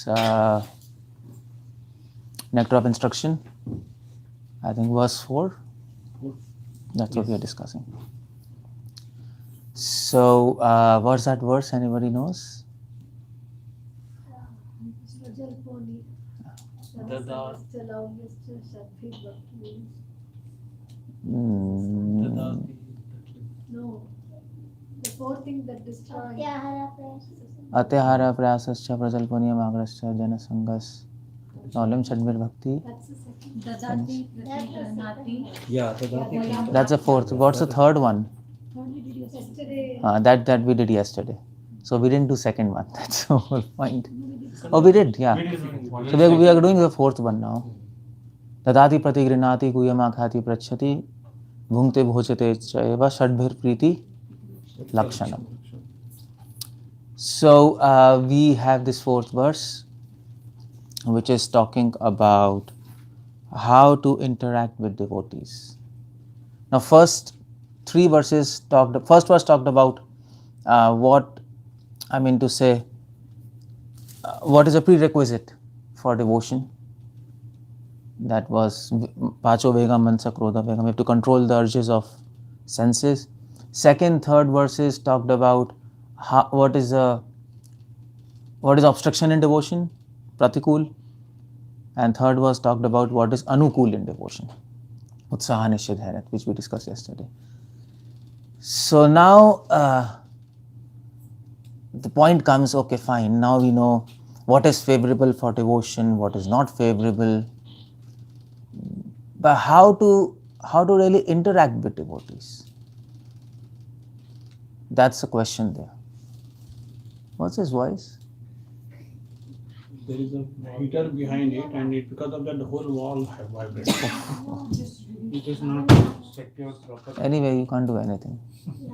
uh, Nectar of Instruction, I think verse 4. That's what we are discussing. So, what's that verse? Anybody knows? No, the fourth thing that destroys. Atyahara prayasascha prajalpaniya magrascha janasangas Nolim Chadmir Bhakti. That's the second. Dadati, Pratipranati. Yeah, Dadati. That's the fourth. What's the third one? Yesterday. That we did yesterday. So we didn't do second one. That's the whole point. Oh, we did, yeah. So we are doing the fourth one now. Dadati pratigrinati kuyamakhati prachati bhungte bhojate chaiva shadbhir priti lakshanam. So we have this fourth verse, which is talking about how to interact with devotees. Now, first verse talked about what is a prerequisite for devotion. That was pacho vega mansa krodha vega. We have to control the urges of senses. Second, third verses talked about what is obstruction in devotion, pratikul, and third was talked about what is anukul in devotion, 𝗙𝗲𝗪𝗀𝗃𝗪𝗃, which we discussed yesterday. So now the point comes, okay, fine, now we know what is favorable for devotion, what is not favorable, but how to really interact with devotees? That's the question there. What's his voice? There is a heater behind it, and because of that the whole wall have vibrated. It is not secured properly. Anyway, you can't do anything.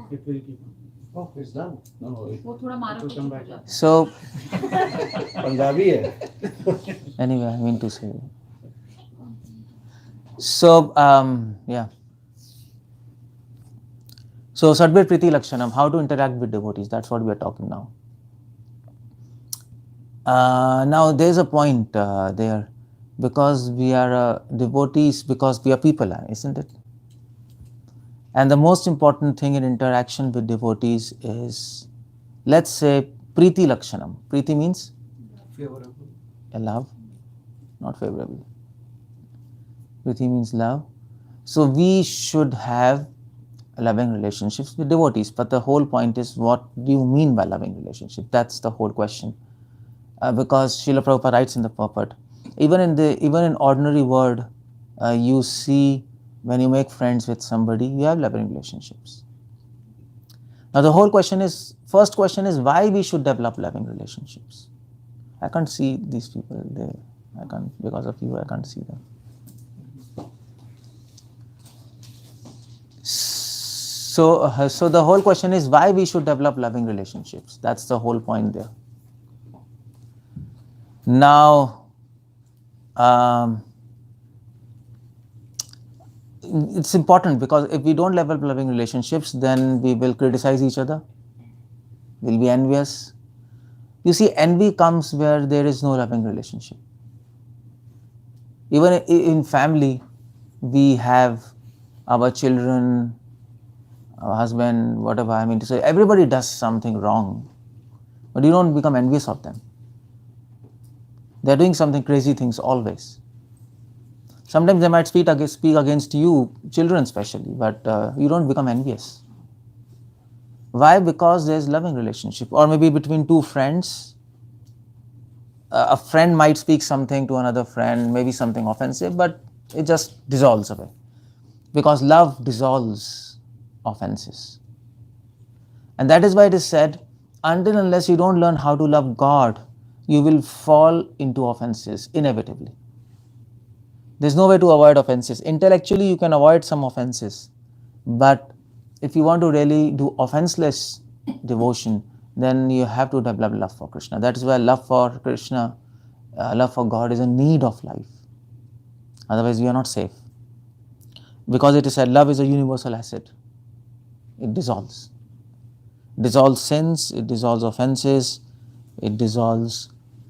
It will keep on. Oh, it's done. No, it will come back. So Punjabi hai. anyway, I mean to say. So yeah. So Sadbir Priti Lakshanam, how to interact with devotees, that's what we are talking now. Now there's a point there, because we are devotees, because we are people, isn't it? And the most important thing in interaction with devotees is, let's say, Priti Lakshanam. Priti means? Favorable. A love, not favorable. Priti means love. So we should have loving relationships with devotees. But the whole point is, what do you mean by loving relationship? That's the whole question. Because Srila Prabhupada writes in the purport, even in ordinary world, you see when you make friends with somebody, you have loving relationships. Now the whole question is, first question is, why we should develop loving relationships? I can't see these people there. I can't, because of you, I can't see them. So the whole question is, why we should develop loving relationships? That's the whole point there. Now, it's important, because if we don't develop loving relationships, then we will criticize each other, we'll be envious. You see, envy comes where there is no loving relationship. Even in family, we have our children, our husband, whatever, I mean to say, everybody does something wrong, but you don't become envious of them. They're doing something crazy things always. Sometimes they might speak against you, children especially, but you don't become envious. Why? Because there's loving relationship. Or maybe between two friends, a friend might speak something to another friend, maybe something offensive, but it just dissolves away. Because love dissolves offenses. And that is why it is said, until unless you don't learn how to love God, you will fall into offenses inevitably. There's no way to avoid offenses. Intellectually, you can avoid some offenses, but if you want to really do offenseless devotion, then you have to develop love for Krishna. That is why love for Krishna, love for God is a need of life. Otherwise, we are not safe. Because it is said, love is a universal acid. It dissolves. It dissolves sins, it dissolves offenses, it dissolves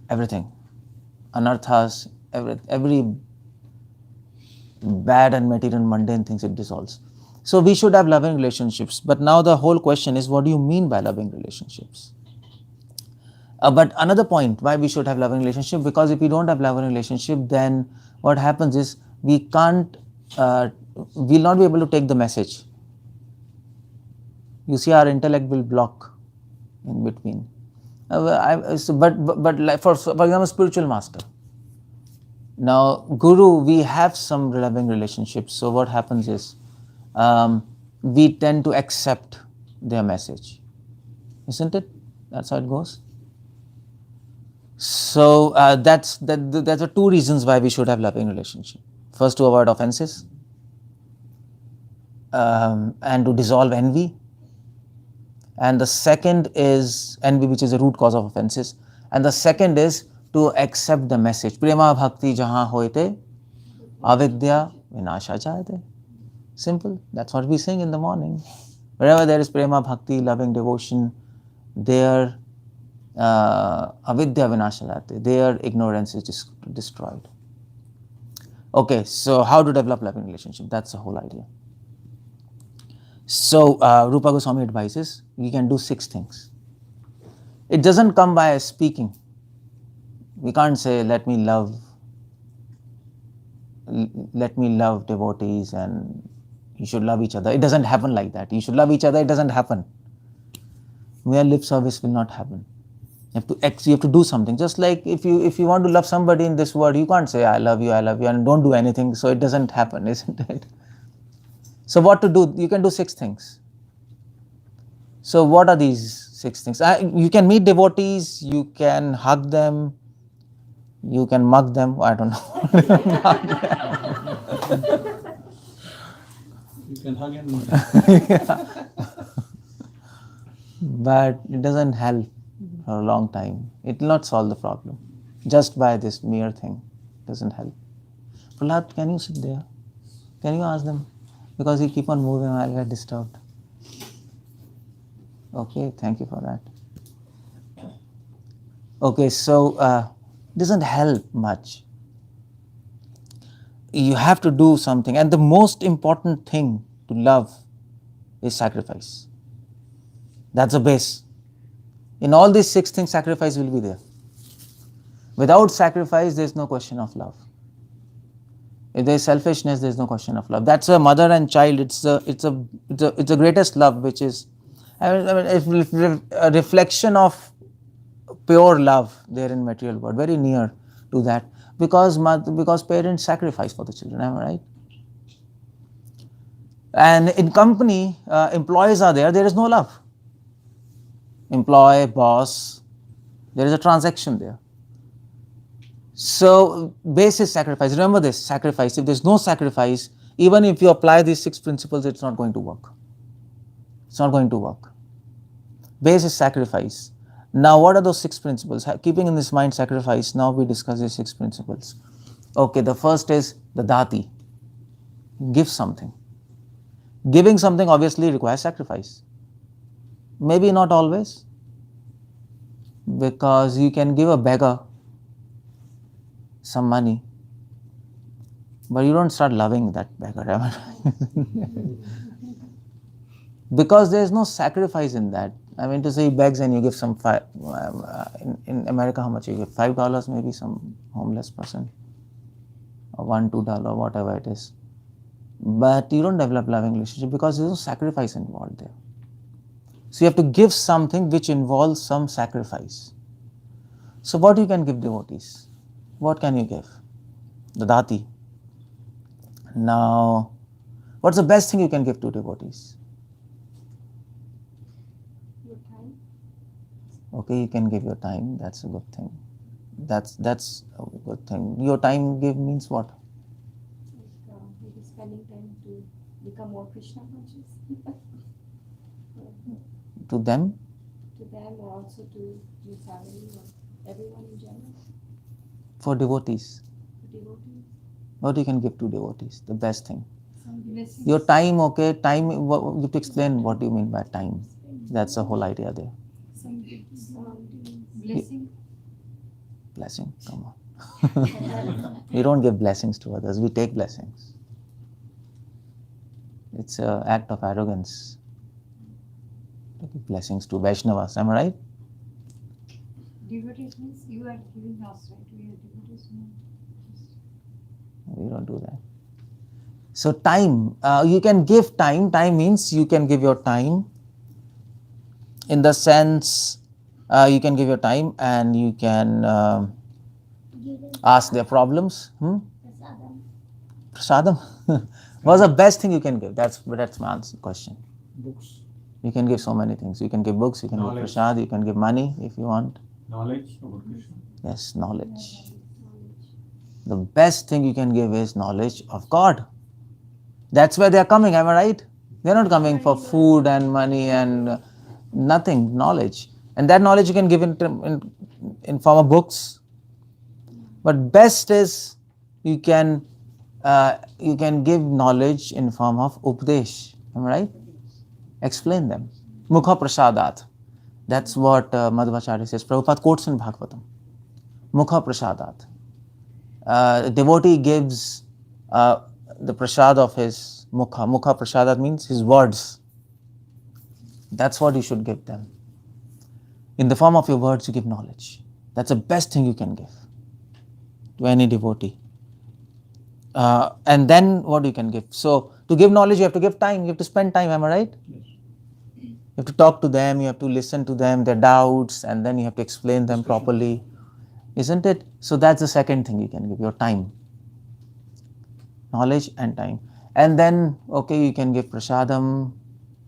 everything. anarthas, every bad and material mundane things it dissolves. So we should have loving relationships. But now the whole question is, what do you mean by loving relationships? But another point why we should have loving relationship, because if we don't have loving relationship, then what happens is we can't, we'll not be able to take the message. You see, our intellect will block in between. But like for example, spiritual master. Now, Guru, we have some loving relationships. So what happens is, we tend to accept their message, isn't it? That's how it goes. So that's the two reasons why we should have loving relationship. First, to avoid offenses, and to dissolve envy. And the second is envy, which is the root cause of offenses. And the second is to accept the message. Prema bhakti jahan hoite, avidya vinasha jayate. Simple. That's what we sing in the morning. Wherever there is prema bhakti, loving devotion, there avidya vinasha jayate. There ignorance is destroyed. Okay, so how to develop loving relationship? That's the whole idea. So Rupa Goswami advises we can do 6 things. It doesn't come by speaking. We can't say, let me love devotees and you should love each other. It doesn't happen like that. You should love each other. It doesn't happen. Mere lip service will not happen. You have to do something. Just like if you want to love somebody in this world, you can't say I love you, and don't do anything. So it doesn't happen, isn't it? So what to do? You can do 6 things. So what are these 6 things? You can meet devotees, you can hug them, you can mug them, I don't know. You can hug and mug. Yeah. But it doesn't help for a long time. It will not solve the problem. Just by this mere thing. It doesn't help. Prahlad, can you sit there? Can you ask them? Because you keep on moving, I'll get disturbed. Okay, thank you for that. Okay, so it doesn't help much. You have to do something. And the most important thing to love is sacrifice. That's the base. In all these 6 things, sacrifice will be there. Without sacrifice, there is no question of love. If there is selfishness, there is no question of love. That's a mother and child. It's the greatest love, which is, it's a reflection of pure love there in material world, very near to that, because parents sacrifice for the children. Am I right? And in company, employees are there. There is no love. Employee, boss, there is a transaction there. So, base is sacrifice. Remember this, sacrifice. If there is no sacrifice, even if you apply these 6 principles, it's not going to work. It's not going to work. Base is sacrifice. Now, what are those 6 principles? Keeping in this mind sacrifice, now we discuss these 6 principles. Okay, the first is the dati. Give something. Giving something obviously requires sacrifice. Maybe not always, because you can give a beggar some money, but you don't start loving that beggar. Because there is no sacrifice in that. I mean to say, he begs and you give some in America, how much you give? $5 maybe, some homeless person, or $1, $2, whatever it is. But you don't develop loving relationship because there is no sacrifice involved there. So you have to give something which involves some sacrifice. So what you can give devotees? What can you give? The dati. Now, what's the best thing you can give to devotees? Your time. Okay, you can give your time. That's a good thing. That's a good thing. Your time give means what? Like maybe spending time to become more Krishna conscious. To them? To them, or also to your family or everyone in general. For devotees. To devotees. What you can give to devotees? The best thing. Some blessings. Your time, okay, time, you have to explain what do you mean by time. That's the whole idea there. Some blessing. Blessing, come We don't give blessings to others, we take blessings. It's an act of arrogance to give blessings to Vaishnavas, am I right? Devotees means you are giving us, right? We are devotees. We don't do that. So time, you can give time. Time means you can give your time. In the sense, you can give your time and you can ask their problems. Prasadam. What's the best thing you can give? That's my answer question. Books. You can give so many things. You can give books, you can give prasad, you can give money if you want. Knowledge about Krishna. Yes, knowledge. The best thing you can give is knowledge of God. That's where they are coming, am I right? They're not coming for food and money and nothing, knowledge. And that knowledge you can give in form of books. But best is you can give knowledge in form of upadesh, am I right? Explain them. Mukha prasadat. That's what Madhvacharya says. Prabhupada quotes in Bhagavatam. Mukha prasadat. Devotee gives the prasad of his mukha. Mukha prasadat means his words. That's what you should give them. In the form of your words, you give knowledge. That's the best thing you can give to any devotee. And then what you can give? So, to give knowledge, you have to give time. You have to spend time, am I right? Yes. You have to talk to them, you have to listen to them, their doubts, and then you have to explain them properly. Isn't it? So that's the second thing you can give, your time. Knowledge and time. And then, okay, you can give prasadam,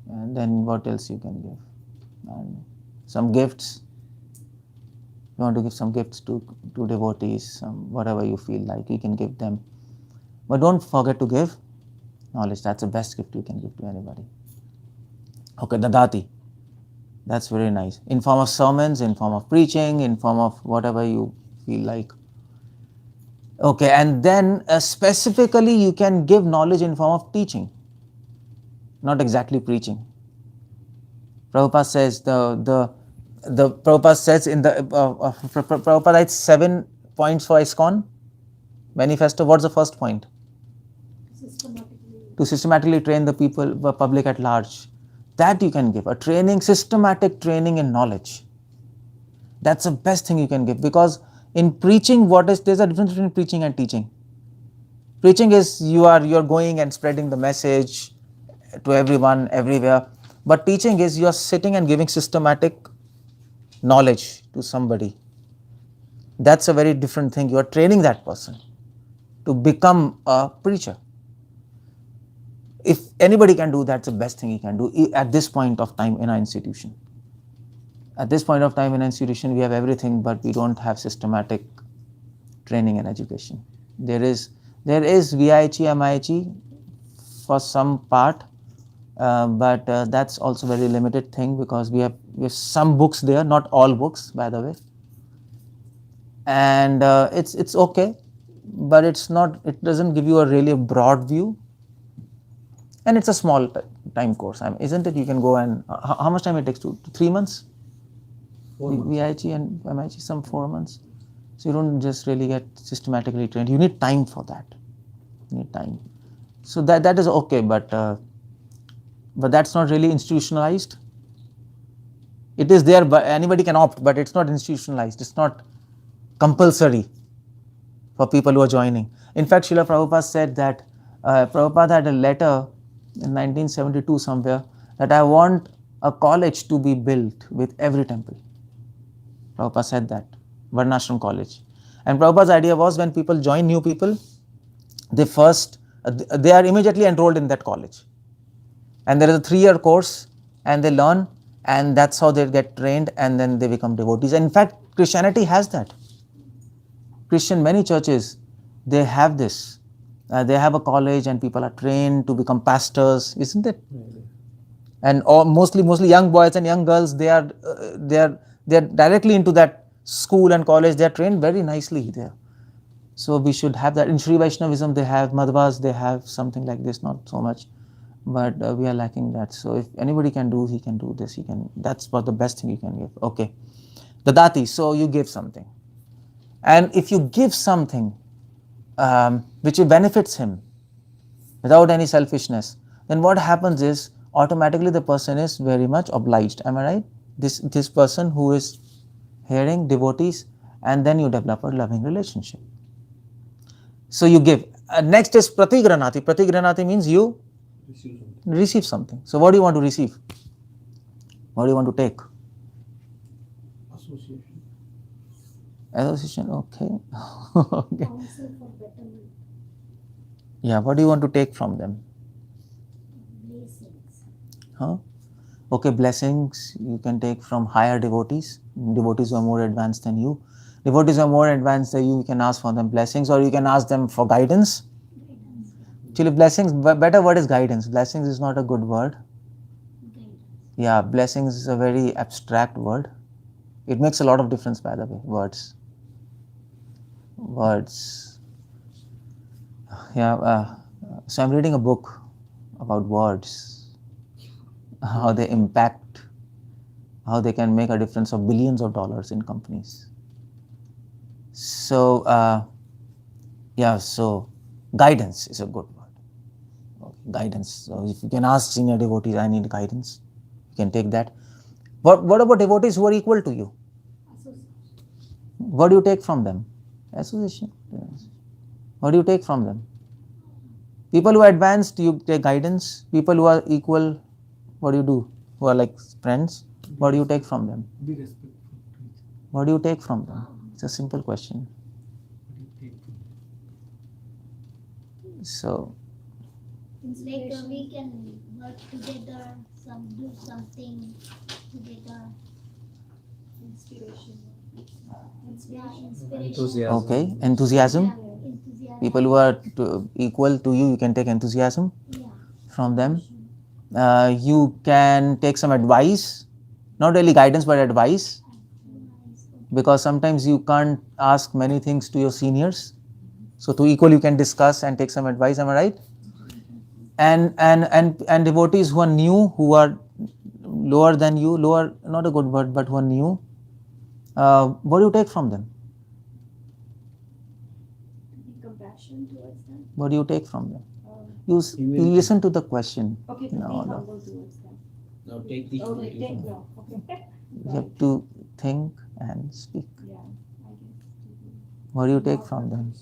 and then what else you can give? And some gifts. You want to give some gifts to devotees, whatever you feel like, you can give them. But don't forget to give knowledge. That's the best gift you can give to anybody. Okay, dadati. That's very nice. In form of sermons, in form of preaching, in form of whatever you feel like. Okay, and then specifically you can give knowledge in form of teaching, not exactly preaching. Prabhupada says Prabhupada says in the Prabhupada writes 7 points for ISKCON manifesto. What's the first point? To systematically train the public at large. That you can give, a training, systematic training in knowledge. That's the best thing you can give, because in preaching, there's a difference between preaching and teaching. Preaching is you're going and spreading the message to everyone, everywhere. But teaching is you're sitting and giving systematic knowledge to somebody. That's a very different thing. You're training that person to become a preacher. If anybody can do, that's the best thing he can do at this point of time in our institution. At this point of time in our institution, we have everything, but we don't have systematic training and education. There is 𝗦cie, 𝗦cie for some part, but that's also very limited thing, because we have some books there, not all books, by the way. And it's okay, but it doesn't give you a really broad view. And it's a small time course, isn't it? You can go and, how much time it takes? 3 months? 4 months. 𝗦cie and 𝗦cie, some 4 months. So you don't just really get systematically trained. You need time for that. You need time. So that is okay, but that's not really institutionalized. It is there, but anybody can opt, but it's not institutionalized. It's not compulsory for people who are joining. In fact, Srila Prabhupada said that Prabhupada had a letter in 1972 somewhere that I want a college to be built with every temple. Prabhupada said that, Varnashram college. And Prabhupada's idea was, when people join, new people, they are immediately enrolled in that college. And there is a 3-year course, and they learn, and that's how they get trained, and then they become devotees. And in fact, Christianity has that. Many churches, they have this. They have a college and people are trained to become pastors, isn't it? And mostly young boys and young girls, they are directly into that school and college. They are trained very nicely there. So we should have that. In Sri Vaishnavism, they have Madhvas, they have something like this, not so much, but we are lacking that. So if anybody can do, he can do this. That's what the best thing you can give. Okay, dadati. So you give something. And if you give something which benefits him without any selfishness, then what happens is automatically the person is very much obliged. Am I right? This person who is hearing devotees, and then you develop a loving relationship. So you give. Next is pratigranati. Pratigranati means you receive something. So what do you want to receive? What do you want to take? Association. Association, okay. Okay. Counsel for betterment. Yeah, what do you want to take from them? Blessings. Huh? Okay, blessings you can take from higher devotees who are more advanced than you. Devotees who are more advanced than you can ask for them blessings, or you can ask them for guidance. Actually, blessings, better word is guidance. Blessings is not a good word. Yeah, blessings is a very abstract word. It makes a lot of difference, by the way, words. Yeah, so I'm reading a book about words, how they impact, how they can make a difference of billions of dollars in companies. So, so guidance is a good word. Okay, guidance. So if you can ask senior devotees, I need guidance, you can take that. What about devotees who are equal to you? What do you take from them? Association. Yes. What do you take from them? People who are advanced, you take guidance. People who are equal, what do you do? Who are like friends, what do you take from them? Be respectful. What do you take from them? It's a simple question. So, Like we can work together, do something together. Inspiration. Inspiration. okay, enthusiasm. Enthusiasm. People who are equal to you, you can take enthusiasm from them. You can take some advice, not really guidance but advice, because sometimes you can't ask many things to your seniors. So to equal you can discuss and take some advice, am I right? And devotees who are new, who are lower than you, lower, not a good word, but who are new, what do you take from them? Be compassion towards them. What do you take from them? You listen to the question. Okay, to be humble towards them. Now take the Oh, they take no. Okay. You have to think and speak. Yeah, I guess. What do you take from them?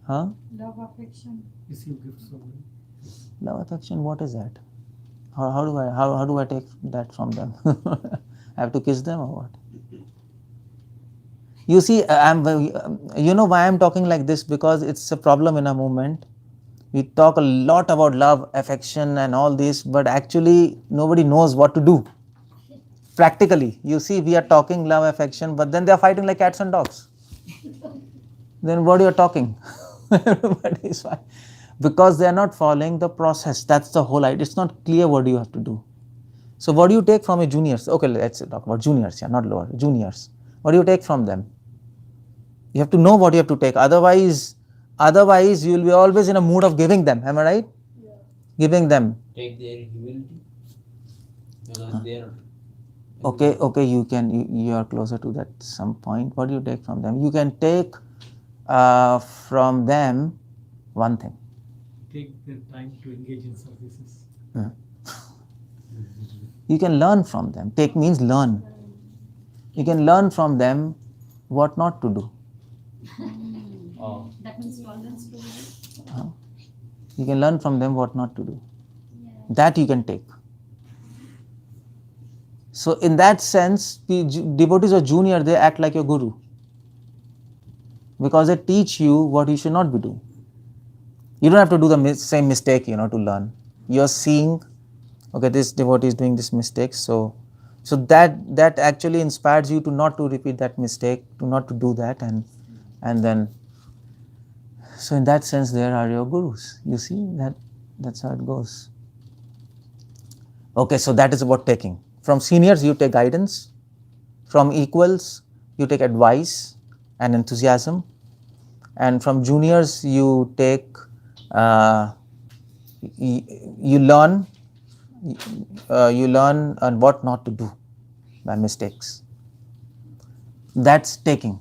Huh? Love, affection. Receive gifts from them. Love, affection, what is that? How do I take that from them? I have to kiss them or what? You see, you know why I'm talking like this? Because it's a problem in our movement. We talk a lot about love, affection and all this, but actually nobody knows what to do. Practically, you see, we are talking love, affection, but then they are fighting like cats and dogs. Then what are you talking? Everybody is fine. Because they are not following the process. That's the whole idea. It's not clear what you have to do. So what do you take from your juniors? Okay, let's talk about juniors, not lower, juniors. What do you take from them? You have to know what you have to take. Otherwise you will be always in a mood of giving them. Am I right? Yeah. Giving them. Take their humility. Because they are. Okay, you are closer to that some point. What do you take from them? You can take from them one thing. Take their time to engage in services. You can learn from them. Take means learn. You can learn from them what not to do. That means tolerance to it. You can learn from them what not to do. That you can take. So in that sense, the devotees or junior, they act like your guru. Because they teach you what you should not be doing. You don't have to do the same mistake, to learn. You're seeing, okay, this devotee is doing this mistake, so that actually inspires you to not to repeat that mistake, to not to do that, and then, so in that sense, there are your gurus. You see, that's how it goes. Okay, so that is about taking. From seniors, you take guidance. From equals, you take advice and enthusiasm. And from juniors, you take, you learn on what not to do by mistakes. That's taking.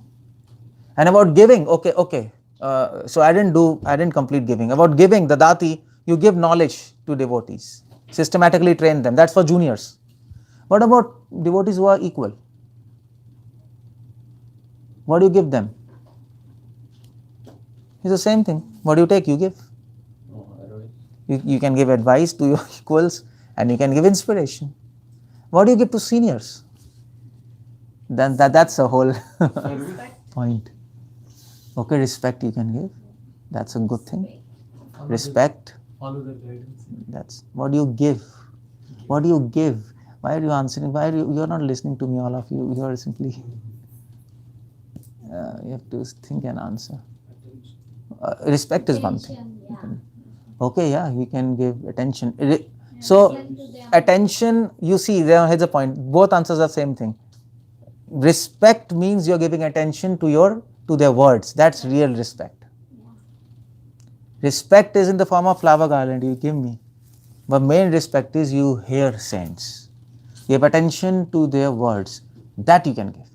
And about giving, okay. So I didn't complete giving. About giving, the dati, you give knowledge to devotees, systematically train them. That's for juniors. What about devotees who are equal? What do you give them? It's the same thing. What do you take? You give. You can give advice to your equals and you can give inspiration. What do you give to seniors? Then that's a whole point. Okay, respect you can give. That's a good thing. Respect. Follow the guidance. That's what do you give? What do you give? Why are you answering? Why are you're not listening to me, all of you? You are simply you have to think and answer. Respect is one thing. Attention, Okay, yeah, we can give attention. So Listen to them. attention, you see, here's the point. Both answers are same thing. Respect means you're giving attention to their words. That's real respect. Respect is in the form of flower garland you give me. But main respect is you hear saints. Give attention to their words. That you can give.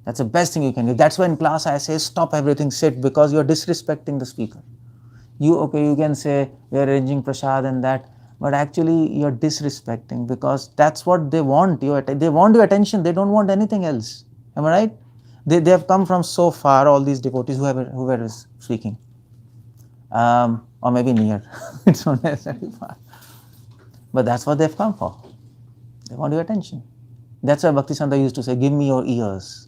That's the best thing you can give. That's why in class I say stop everything, sit, because you're disrespecting the speaker. You can say we're arranging prasad and that, but actually you're disrespecting, because that's what they want. They want your attention. They don't want anything else. Am I right? They have come from so far, all these devotees, whoever is speaking. Or maybe near. It's not necessarily far. But that's what they've come for. They want your attention. That's why Bhaktisiddhanta used to say, give me your ears.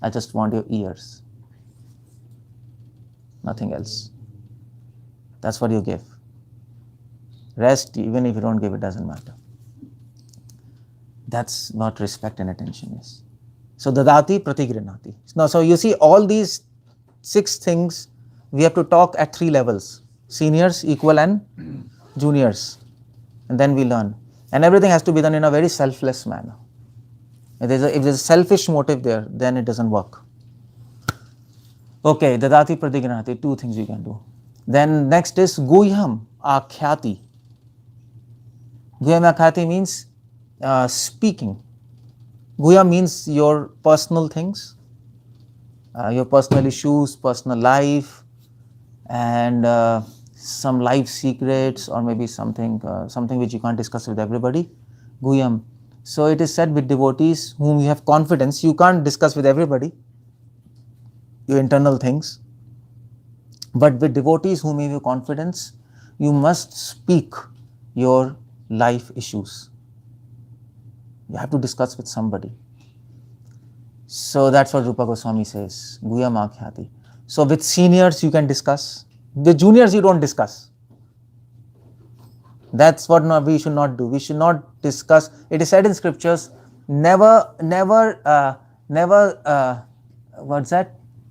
I just want your ears. Nothing else. That's what you give. Rest, even if you don't give, it doesn't matter. That's what respect and attention is. So dadati pratigrinati. Now, so you see all these 6 things, we have to talk at 3 levels. Seniors, equal and juniors. And then we learn. And everything has to be done in a very selfless manner. If there's a selfish motive there, then it doesn't work. Okay, dadati pratigrinati, 2 things we can do. Then next is guhyam akhyati. Guhyam akhyati means speaking. Guhyam means your personal things, your personal issues, personal life, and some life secrets, or maybe something which you can't discuss with everybody. Guhyam. So it is said with devotees whom you have confidence, you can't discuss with everybody your internal things. But with devotees whom you have confidence, you must speak your life issues. You have to discuss with somebody. So that's what Rupa Goswami says, Guhyam akhyati. So with seniors you can discuss. With juniors you don't discuss. That's what we should not do. We should not discuss. It is said in scriptures, never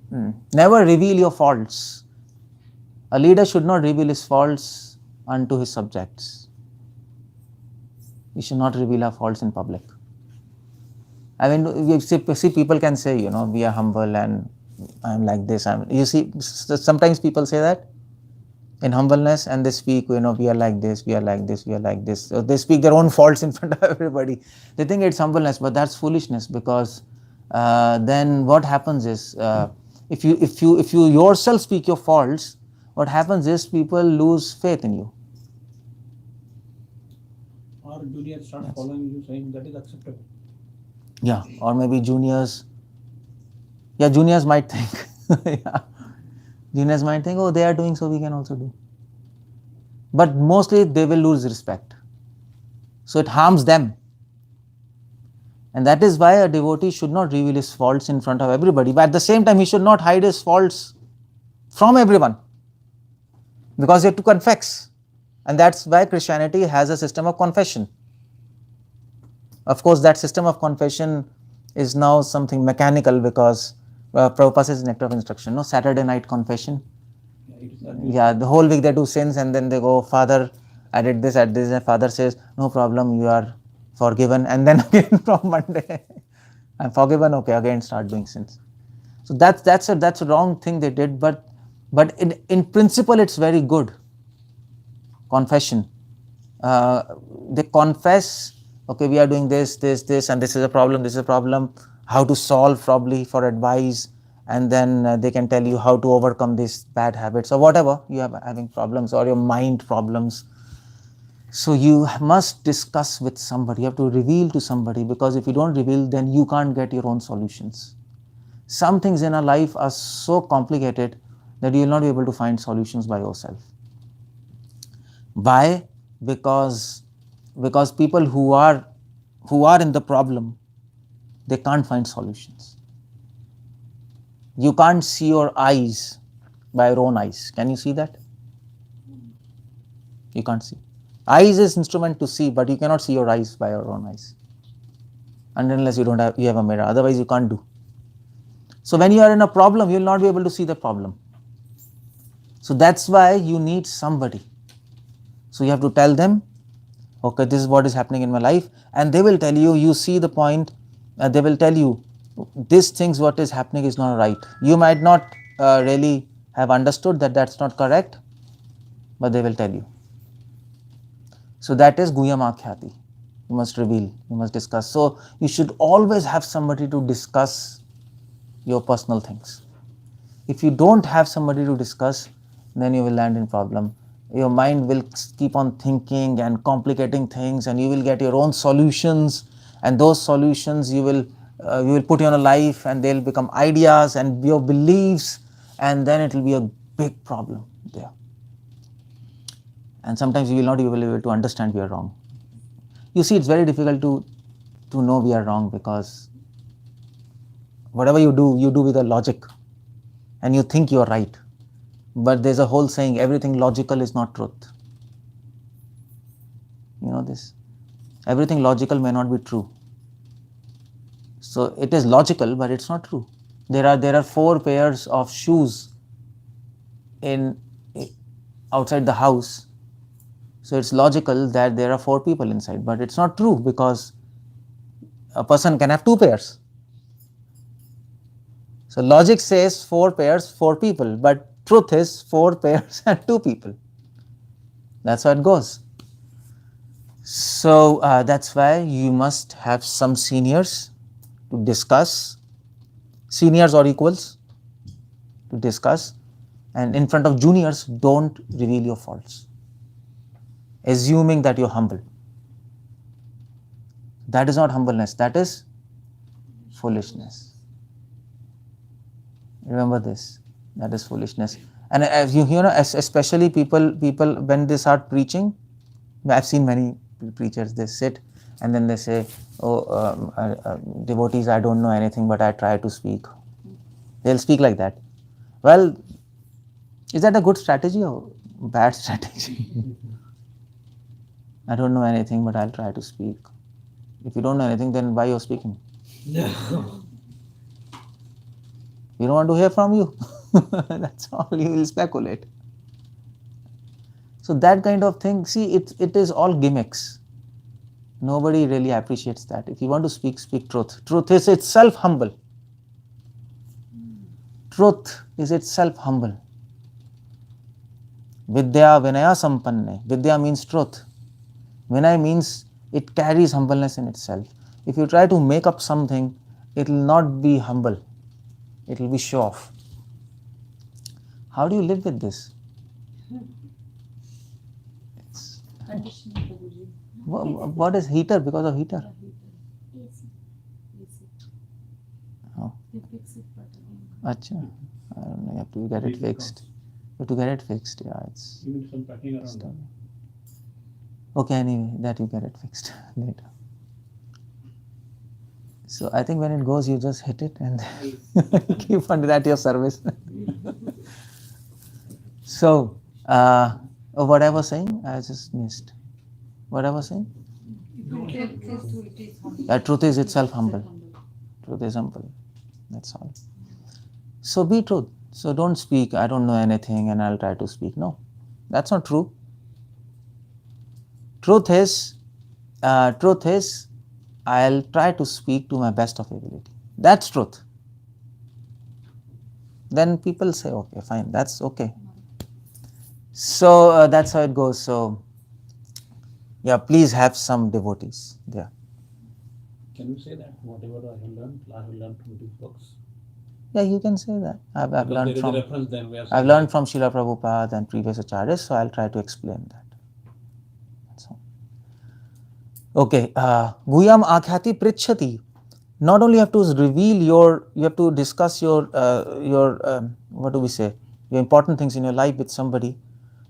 reveal your faults. A leader should not reveal his faults unto his subjects. We should not reveal our faults in public. I mean, you see people can say, we are humble and I'm like this. You see, sometimes people say that in humbleness, and they speak, we are like this, we are like this, we are like this. So they speak their own faults in front of everybody. They think it's humbleness, but that's foolishness, because then what happens is, if you yourself speak your faults, what happens is people lose faith in you. Or juniors start following you, saying that is acceptable. Yeah, or maybe juniors. Yeah, juniors might think. Yeah. Juniors might think, oh, they are doing, so we can also do. But mostly they will lose respect. So it harms them. And that is why a devotee should not reveal his faults in front of everybody. But at the same time, he should not hide his faults from everyone, because you have to confess. And that's why Christianity has a system of confession. Of course, that system of confession is now something mechanical, because Prabhupada says Nectar of Instruction, Saturday night confession. Yeah, the whole week they do sins, and then they go, Father, I did this, and Father says, no problem, you are forgiven. And then again from Monday, I'm forgiven, okay, again start doing sins. So that's a wrong thing they did, but in principle it's very good. Confession. They confess, okay, we are doing this, and this is a problem, how to solve probably for advice, and then they can tell you how to overcome these bad habits or whatever you have having problems or your mind problems. So you must discuss with somebody, you have to reveal to somebody, because if you don't reveal, then you can't get your own solutions. Some things in our life are so complicated that you will not be able to find solutions by yourself. Why? Because people who are in the problem, they can't find solutions. You can't see your eyes by your own eyes. Can you see that? You can't see. Eyes is instrument to see, but you cannot see your eyes by your own eyes. Unless you have a mirror. Otherwise you can't do. So when you are in a problem, you will not be able to see the problem. So that's why you need somebody. So you have to tell them, okay, this is what is happening in my life, and they will tell you, you see the point, they will tell you, these things what is happening is not right. You might not really have understood that that's not correct, but they will tell you. So that is 𝗙𝗪𝗪𝗀𝗪𝗃. You must reveal, you must discuss. So you should always have somebody to discuss your personal things. If you don't have somebody to discuss, then you will land in problem. Your mind will keep on thinking and complicating things, and you will get your own solutions, and those solutions you will put in your life, and they'll become ideas and your beliefs, and then it will be a big problem there. And sometimes you will not be able to understand we are wrong. You see, it's very difficult to know we are wrong, because whatever you do with a logic, and you think you are right. But there's a whole saying, everything logical is not truth. You know this? Everything logical may not be true. So it is logical, but it's not true. There are 4 pairs of shoes outside the house. So it's logical that there are 4 people inside, but it's not true, because a person can have 2 pairs. So logic says 4 pairs, 4 people, but truth is 4 pairs and 2 people. That's how it goes. So that's why you must have some seniors to discuss, seniors or equals to discuss, and in front of juniors, don't reveal your faults, assuming that you're humble. That is not humbleness, that is foolishness. Remember this, that is foolishness. And as you know, especially people when they start preaching, I've seen many preachers, they sit and then they say, devotees, I don't know anything, but I try to speak. They'll speak like that. Well, is that a good strategy or bad strategy? I don't know anything, but I'll try to speak. If you don't know anything, then why you're speaking? We don't want to hear from you. That's all, you will speculate. So that kind of thing, see, it is all gimmicks. Nobody really appreciates that. If you want to speak, speak truth. Truth is itself humble. Truth is itself humble. Vidya vinaya sampanne. Vidya means truth. Vinaya means it carries humbleness in itself. If you try to make up something, it will not be humble. It will be show off. How do you live with this? What is heater? Because of heater? AC. Oh. They fix it, but Achha. I don't know, you have to get it fixed. You have to get it fixed, yeah. It's You need some packing around. stuff. Okay, anyway, that you get it fixed later. So I think when it goes, you just hit it and keep on that your service. So, what I was saying, I just missed. What I was saying? Truth is itself humble. Truth is humble. That's all. So be truth. So don't speak, I don't know anything and I'll try to speak. No, that's not true. Truth is, I'll try to speak to my best of ability. That's truth. Then people say, okay, fine, that's okay. So that's how it goes. So yeah, please have some devotees there. Can you say that whatever I have learned from these books? Yeah, you can say that. I've Because learned there is from a reference then we are I've saying learned from Srila Prabhupada and previous acharyas, so I'll try to explain that. That's all. Okay, Guyam Akhyati Prichhati. Not only you have to reveal you have to discuss your what do we say, your important things in your life with somebody.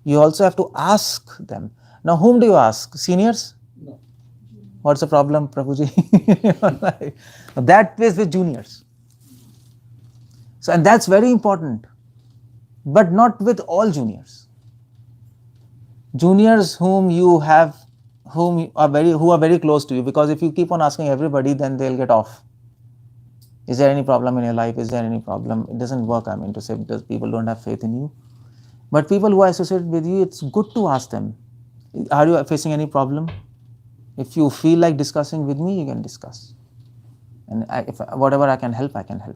You also have to ask them. Now, whom do you ask? Seniors? No. What's the problem, Prabhuji? That is with juniors. So, and that's very important, but not with all juniors. Juniors whom are very close to you, because if you keep on asking everybody, then they'll get off. Is there any problem in your life? Is there any problem? It doesn't work, I mean to say, because people don't have faith in you. But people who are associated with you, it's good to ask them, are you facing any problem? If you feel like discussing with me, you can discuss. And whatever I can help, I can help.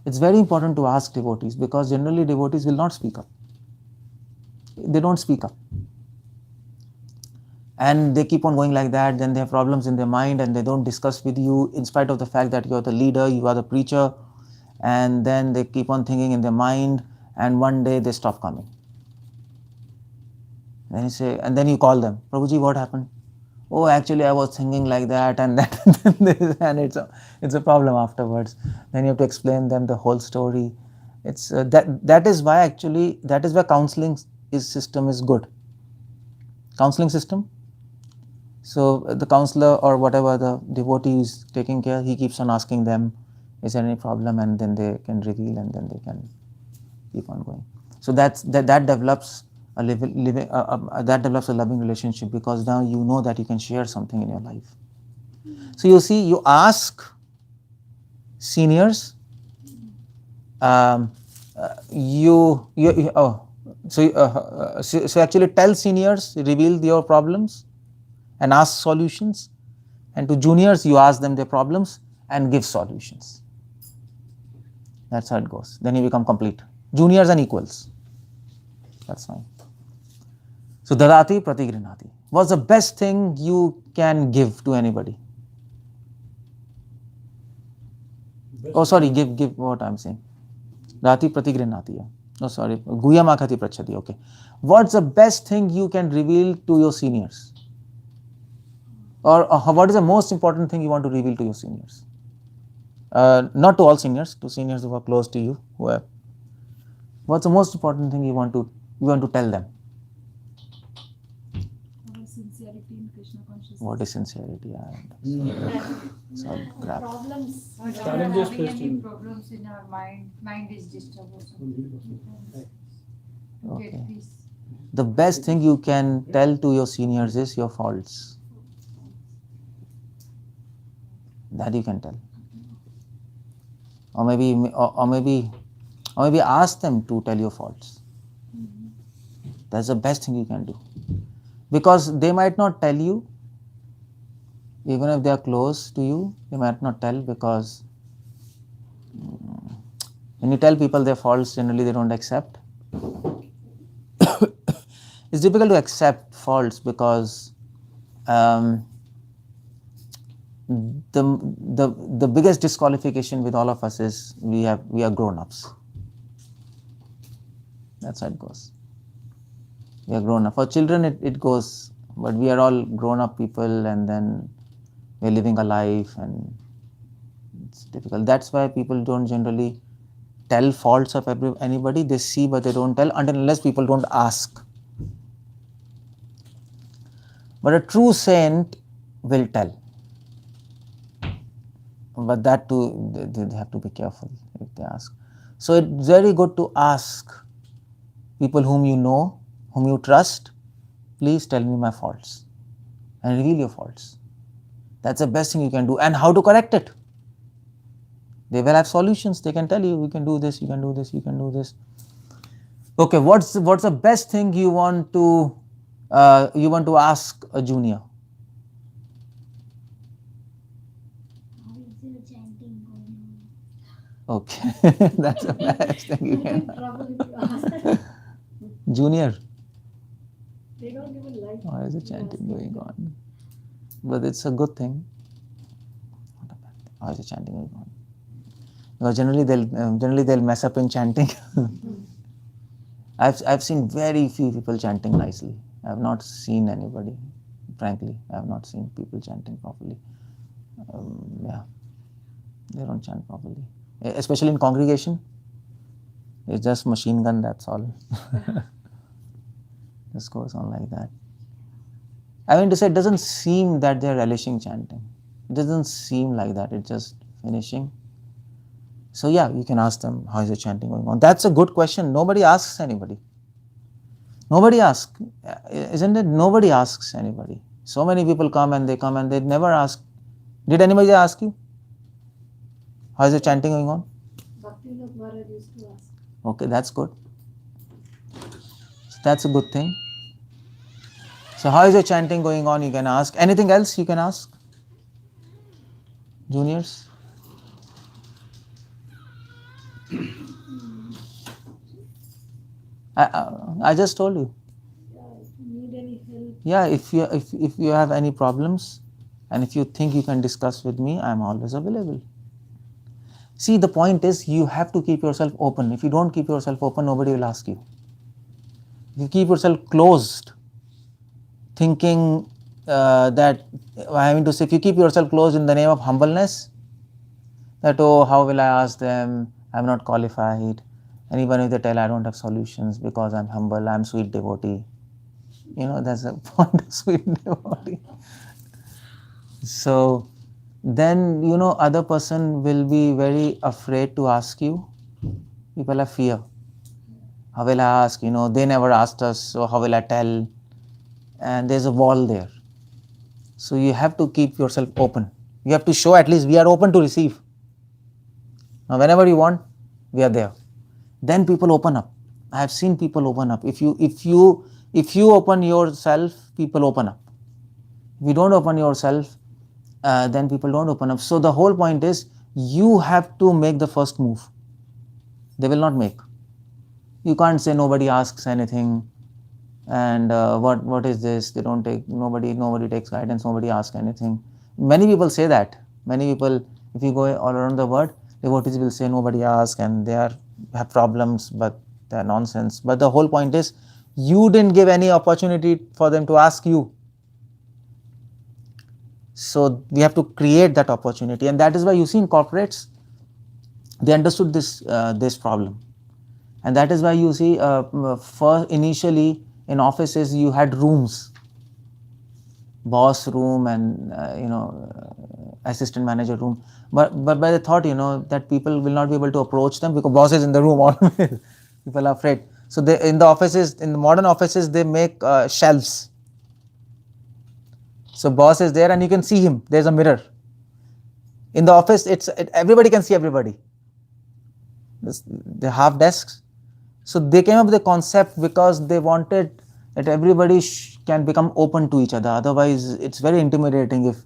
It's very important to ask devotees, because generally devotees will not speak up. They don't speak up. And they keep on going like that, then they have problems in their mind and they don't discuss with you in spite of the fact that you are the leader, you are the preacher, and then they keep on thinking in their mind, and one day they stop coming. Then you say, and then you call them, Prabhuji, what happened? Oh, actually I was thinking like that and that, and it's a problem afterwards. Then you have to explain them the whole story. It's that is why counseling system is good. Counseling system. So the counselor or whatever the devotee is taking care, he keeps on asking them, is there any problem, and then they can reveal, and then they can keep on going. So that develops a loving relationship, because now you know that you can share something in your life. So you see, you ask seniors, so actually tell seniors, reveal your problems and ask solutions, and to juniors you ask them their problems and give solutions. That's how it goes. Then you become complete. Juniors and equals. That's fine. So dadati pratigrinati. What's the best thing you can give to anybody? Give what I'm saying. Dadati pratigrinati. No, sorry. Guyam Akhyati Prichhati. Okay. What's the best thing you can reveal to your seniors? Or what is the most important thing you want to reveal to your seniors? Not to all seniors, to seniors who are close to you. What's the most important thing you want to tell them? Sincerity in Krishna consciousness. What is sincerity? Problems. Challenges Having faced any in- problems in our mind. Mind is disturbed or something. Okay. Get peace. The best thing you can tell to your seniors is your faults. That you can tell. Or maybe ask them to tell your faults. That's the best thing you can do. Because they might not tell you, even if they are close to you, they might not tell, because when you tell people their faults, generally they don't accept. It's difficult to accept faults because the biggest disqualification with all of us is we are grown-ups. That's how it goes. We are grown up. For children it goes, but we are all grown-up people, and then we are living a life, and it's difficult. That's why people don't generally tell faults of anybody. They see, but they don't tell unless people don't ask. But a true saint will tell. But that too, they have to be careful if they ask. So it's very good to ask people whom you know, whom you trust, please tell me my faults and reveal your faults. That's the best thing you can do. And how to correct it? They will have solutions. They can tell you, you can do this, you can do this, you can do this. Okay, what's the best thing you want to ask a junior? How is your chanting going Okay, that's the best thing you can. Trouble if you ask. Junior, They don't even like. why is the chanting going on? But it's a good thing. how is the chanting going on? Because generally they'll mess up in chanting. I've seen very few people chanting nicely. I have not seen anybody, frankly. I have not seen people chanting properly. Yeah, they don't chant properly. Especially in congregation, it's just machine gun, that's all. Just goes on like that. I mean to say, it doesn't seem that they're relishing chanting. It doesn't seem like that, it's just finishing. So yeah, you can ask them, how is the chanting going on? That's a good question. Nobody asks anybody. Nobody asks, isn't it? Nobody asks anybody. So many people come and they never ask. Did anybody ask you? How is the chanting going on? Bhaktivinoda Maharaj used to ask. Okay, that's good. So that's a good thing. So how is the chanting going on? You can ask. Anything else you can ask? Juniors? I just told you. Yeah, if you need any help. Yeah, if you have any problems and if you think you can discuss with me, I am always available. See, the point is you have to keep yourself open. If you don't keep yourself open, nobody will ask you. If you keep yourself closed, thinking that, I mean to say, if you keep yourself closed in the name of humbleness, that, oh, how will I ask them? I'm not qualified. And even if they tell I don't have solutions because I'm humble, I'm sweet devotee. That's the point of sweet devotee. So then, other person will be very afraid to ask you. People have fear. How will I ask? They never asked us, so how will I tell? And there's a wall there. So you have to keep yourself open. You have to show at least we are open to receive. Now, whenever you want, we are there. Then people open up. I have seen people open up. If you open yourself, people open up. If you don't open yourself, then people don't open up. So the whole point is you have to make the first move. They will not make. You can't say nobody asks anything and what is this? They don't take, nobody takes guidance, nobody asks anything. Many people say that. Many people, if you go all around the world, devotees will say nobody asks and they have problems, but they are nonsense. But the whole point is you didn't give any opportunity for them to ask you. So we have to create that opportunity, and that is why you see in corporates, they understood this problem. And that is why you see first initially in offices you had rooms, boss room and assistant manager room. But by the thought that people will not be able to approach them because boss is in the room always. People are afraid. So they, in the modern offices, they make shelves. So boss is there and you can see him. There's a mirror. In the office, everybody can see everybody. They have desks. So they came up with the concept because they wanted that everybody can become open to each other. Otherwise, it's very intimidating if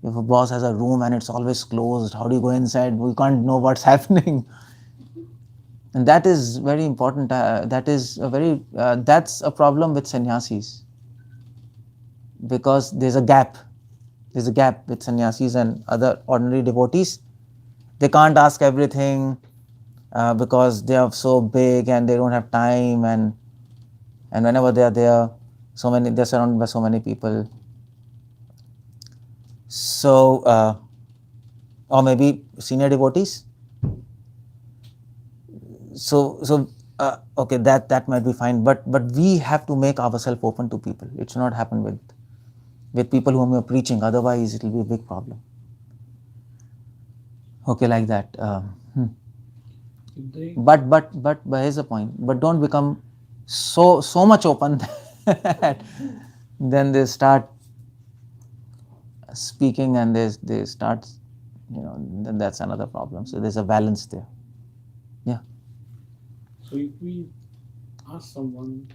a boss has a room and it's always closed. How do you go inside? We can't know what's happening. And that is very important. That's a problem with sannyasis. Because there's a gap. There's a gap with sannyasis and other ordinary devotees. They can't ask everything because they are so big and they don't have time, and whenever they are there, they're surrounded by so many people. So, or maybe senior devotees. So okay, that might be fine, but we have to make ourselves open to people. It should not happen with people whom we are preaching. Otherwise, it will be a big problem. Okay, like that. But here's the point. But don't become so much open that then they start speaking and they start, then that's another problem. So there's a balance there. Yeah. So if we ask someone,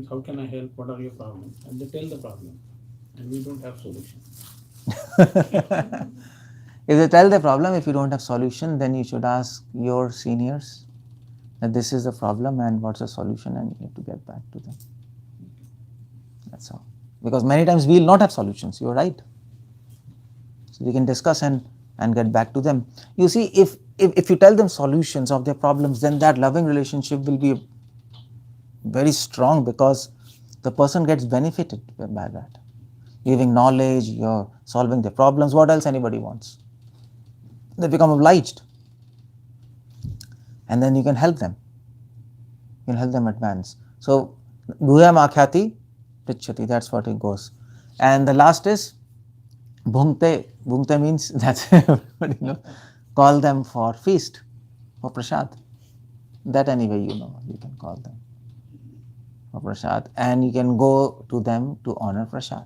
how can I help? What are your problems? And they tell the problem, and we don't have solution. If they tell the problem, if you don't have solution, then you should ask your seniors that this is the problem and what's the solution, and you have to get back to them. That's all. Because many times we will not have solutions. You're right. So So we can discuss and get back to them. You see, if you tell them solutions of their problems, then that loving relationship will be very strong, because the person gets benefited by that. Giving knowledge, you're solving their problems. What else anybody wants? They become obliged. And then you can help them. You can help them advance. So, 𝗪𝗂𝗪𝗀𝗃𝗃 𝗪𝗪𝗪, that's what it goes. And the last is 𝗪𝗂𝗃. 𝗪𝗂𝗃 means that's everybody know. Call them for feast, for prasad. That anyway you know, you can call them for prasad, and you can go to them to honor prasad.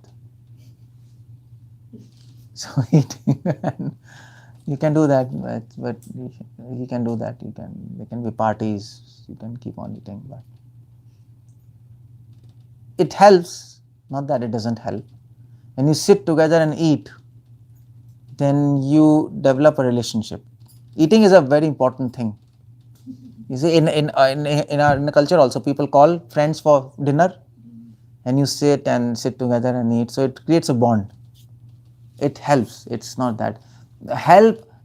So eating, you can do that, but you can do that. There can be parties. You can keep on eating, but it helps. Not that it doesn't help. When you sit together and eat, then you develop a relationship. Eating is a very important thing. You see, in our culture also, people call friends for dinner, and you sit together and eat. So it creates a bond. It helps. It's not that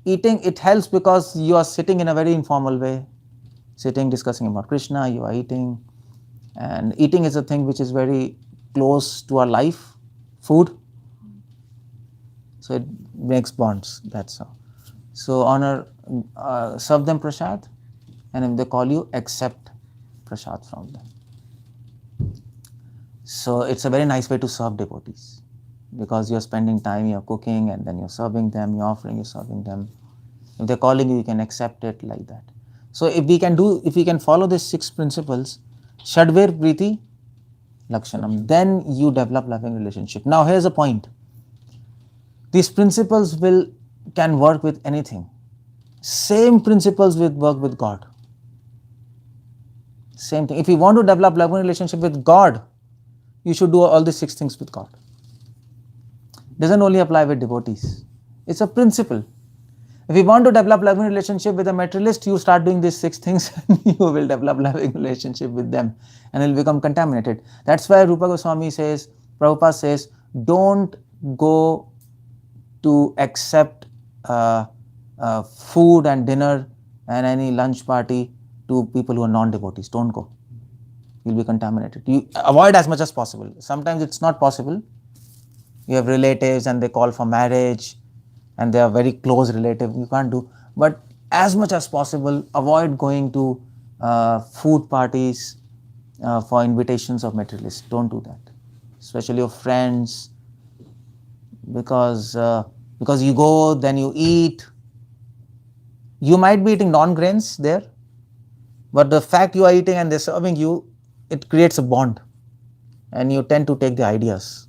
eating. It helps because you are sitting in a very informal way, sitting discussing about Krishna. You are eating, and eating is a thing which is very close to our life. Food. So it makes bonds. That's all. So honor, serve them prasad, and if they call you, accept prasad from them. So it's a very nice way to serve devotees, because you're spending time, you're cooking, and then you're serving them, you're offering, you're serving them. If they're calling you, you can accept it like that. So if we can follow these 6 principles, षड्वेर Preeti lakshanam, then you develop loving relationship. Now here's a point. These principles can work with anything. Same principles work with God. Same thing. If you want to develop loving relationship with God, you should do all these 6 things with God. Doesn't only apply with devotees. It's a principle. If you want to develop loving relationship with a materialist, you start doing these 6 things and you will develop loving relationship with them and will become contaminated. That's why Rupa Goswami says, Prabhupada says, don't go to accept food and dinner and any lunch party to people who are non-devotees. Don't go. You'll be contaminated. You avoid as much as possible. Sometimes it's not possible. You have relatives and they call for marriage and they are very close relative. You can't do. But as much as possible, avoid going to food parties for invitations of materialists. Don't do that. Especially your friends, because you go, then you eat. You might be eating non-grains there, but the fact you are eating and they're serving you, it creates a bond and you tend to take the ideas.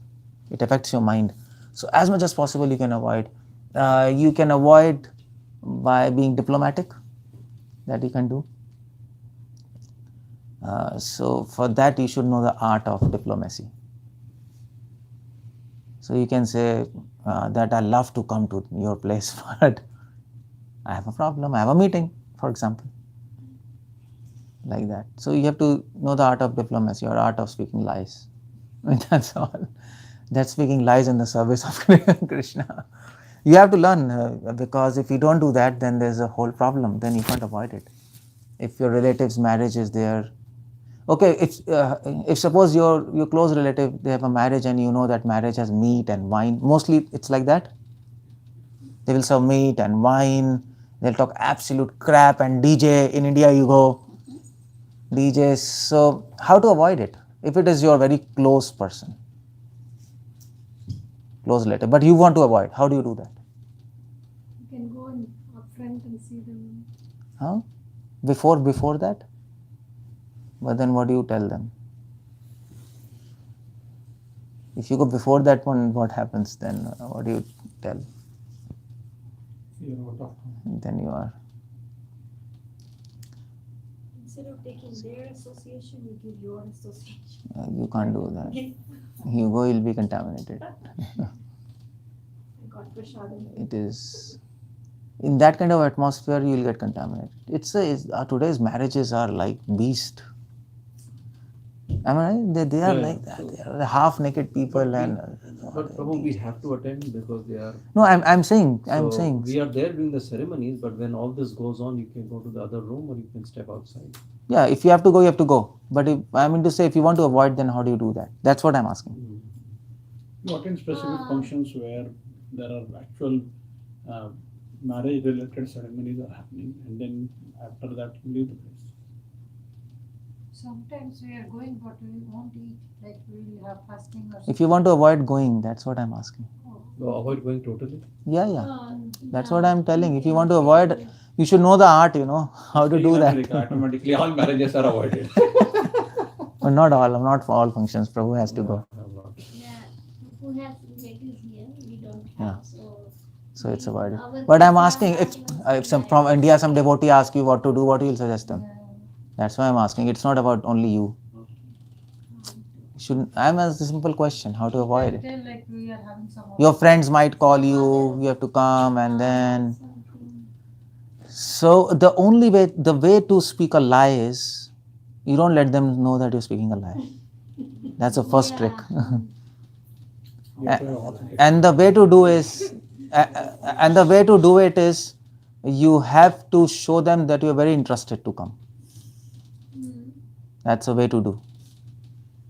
It affects your mind. So as much as possible you can avoid. You can avoid by being diplomatic. That you can do. So for that you should know the art of diplomacy. So you can say that I love to come to your place, but I have a problem, I have a meeting, for example. Like that. So you have to know the art of diplomacy or art of speaking lies. That's all. That's speaking lies in the service of Krishna. You have to learn because if you don't do that, then there's a whole problem. Then you can't avoid it. If your relative's marriage is there, okay. If suppose your close relative, they have a marriage and you know that marriage has meat and wine. Mostly it's like that. They will serve meat and wine. They'll talk absolute crap and DJ. In India you go. DJs. So how to avoid it? If it is your very close person, close relative, but you want to avoid, how do you do that? You can go in up front and see them. Huh? Before that? But then what do you tell them? If you go before that one, what happens then? What do you tell? You're out of time. Then you are. Instead of taking their association, you give your association. You can't do that. You go, you'll be contaminated. I got prashadam. It is in that kind of atmosphere you will get contaminated. Today's marriages are like beast. Am I right? They are Yeah, like yeah. that. They are half naked people and. But Prabhu, we have to attend because they are. No, I'm saying. We are there during the ceremonies, but when all this goes on, you can go to the other room or you can step outside. Yeah, if you have to go, you have to go. But if, I mean to say, if you want to avoid, then how do you do that? That's what I'm asking. You attend specific functions where there are actual marriage-related ceremonies are happening, and then after that you leave the place. Sometimes we are going, but we won't eat. Like we will have fasting or If you want to avoid going, that's what I'm asking. Avoid going totally. Yeah. That's what I'm telling. If you want to avoid, you should know the art, how to do that. Automatically, all marriages are avoided. But not for all functions. Prabhu has to go. Yeah, who has relatives here? We don't have. Yeah. So it's avoided. Our But I'm kids are asking, not even if some from India, some devotee asks you what to do, what you will suggest them? That's why I'm asking. It's not about only you. I'm asking a simple question, how to avoid it. like we are having some. Your friends might call you, you have to come, and then. So the way to speak a lie is, you don't let them know that you're speaking a lie. That's the first trick. And the way to do it is, you have to show them that you're very interested to come. That's the way to do.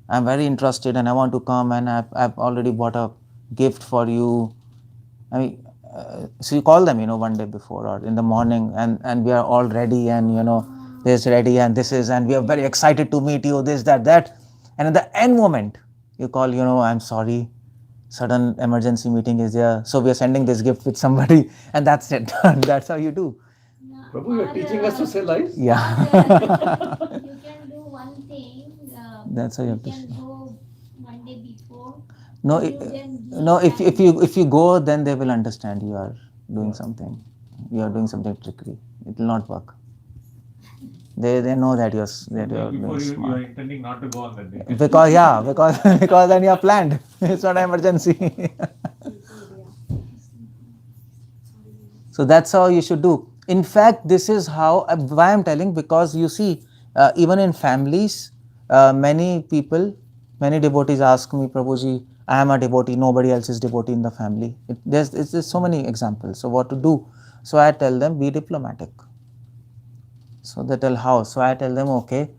I'm very interested and I want to come, and I've already bought a gift for you. I mean, so you call them, one day before or in the morning, and we are all ready, and this ready and this is, and we are very excited to meet you, this, that. And at the end moment, you call, I'm sorry, sudden emergency meeting is there, so we are sending this gift with somebody, and that's it. That's how you do. Prabhu, you are teaching us to say lies? Yeah. You can do one thing. That's how you have to can say. go one day before. No, if you go, then they will understand you are doing something. You are doing something trickery. It will not work. They know that you're Before doing you smart. are intending not to go on that day. Because then you are planned. It's not an emergency. So that's how you should do. In fact, this is how, why I'm telling, because you see, even in families, many devotees ask me, Prabhuji, I am a devotee, nobody else is devotee in the family. There's so many examples. So what to do? So I tell them, be diplomatic. So they tell how. So I tell them, okay,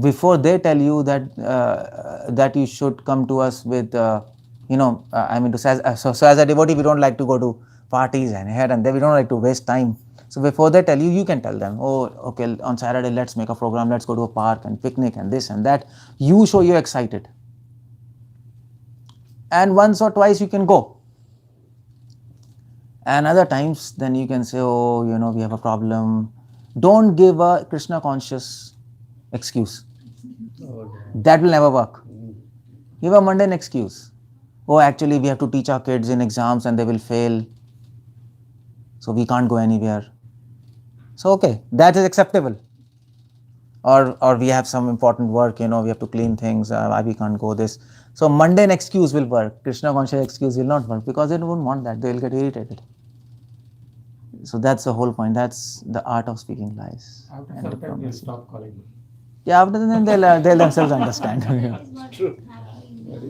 before they tell you that you should come to us with, so as a devotee, we don't like to go to parties and here and there. We don't like to waste time. So before they tell you, you can tell them, oh, okay, on Saturday, let's make a program, let's go to a park and picnic and this and that. You show you're excited. And once or twice you can go. And other times, then you can say, oh, we have a problem. Don't give a Krishna conscious excuse. That will never work. Give a mundane excuse. Oh, actually, we have to teach our kids in exams and they will fail. So we can't go anywhere. So, okay, that is acceptable. Or we have some important work, we have to clean things, we can't go this. So mundane excuse will work. Krishna conscious excuse will not work because they don't want that. They will get irritated. So that's the whole point. That's the art of speaking lies. After some time, they'll stop calling you. Yeah, after then they'll themselves understand. True.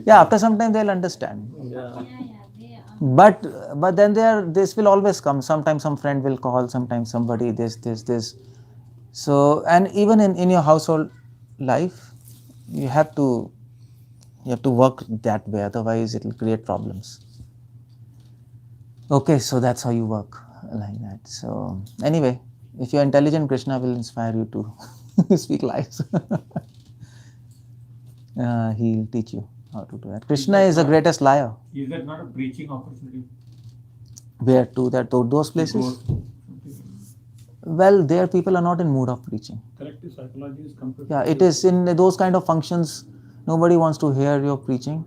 Yeah, after some time they'll understand. But then this will always come. Sometimes some friend will call, sometimes somebody this. So, and even in your household life, you have to work that way, otherwise it will create problems. Okay, so that's how you work like that. So anyway, if you're intelligent, Krishna will inspire you to speak lies. He'll teach you how to do that. Krishna is the greatest liar. Is that not a preaching opportunity? Where to those places? Well, there people are not in mood of preaching. Corrective psychology is completely. Yeah, it is in those kind of functions. Nobody wants to hear your preaching,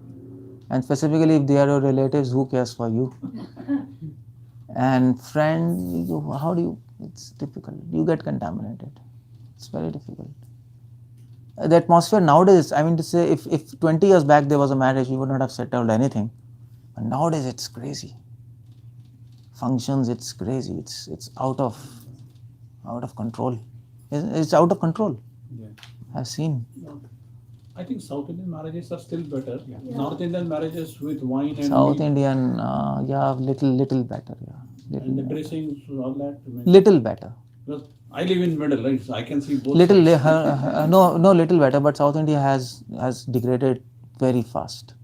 and specifically if they are your relatives, who cares for you? And friend, how do you? It's difficult. You get contaminated. It's very difficult. The atmosphere nowadays, I mean to say, if 20 years back there was a marriage, we would not have settled anything. But nowadays it's crazy. Functions, it's crazy. It's out of control. It's out of control. Yeah. I've seen. I think South Indian marriages are still better. Yeah. North Indian marriages with wine and South meat Indian, yeah, little better, yeah. and the Better. dressings, all that. I mean, Little better. because I live in middle, right? So I can see both Little, sides. no, little better, but South India has degraded very fast.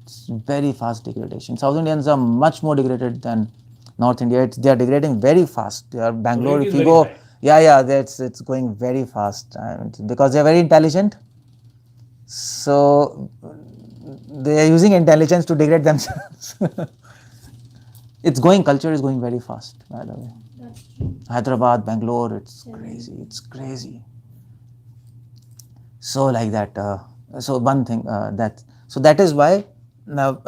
It's very fast degradation. South Indians are much more degraded than North India. They are degrading very fast. They are Bangalore. rate If is you very go, high. yeah, it's going very fast because they are very intelligent. So they are using intelligence to degrade themselves. Culture is going very fast, by the way. That's true. Hyderabad, Bangalore, it's Yeah. crazy. It's crazy. So like that. So one thing that is why now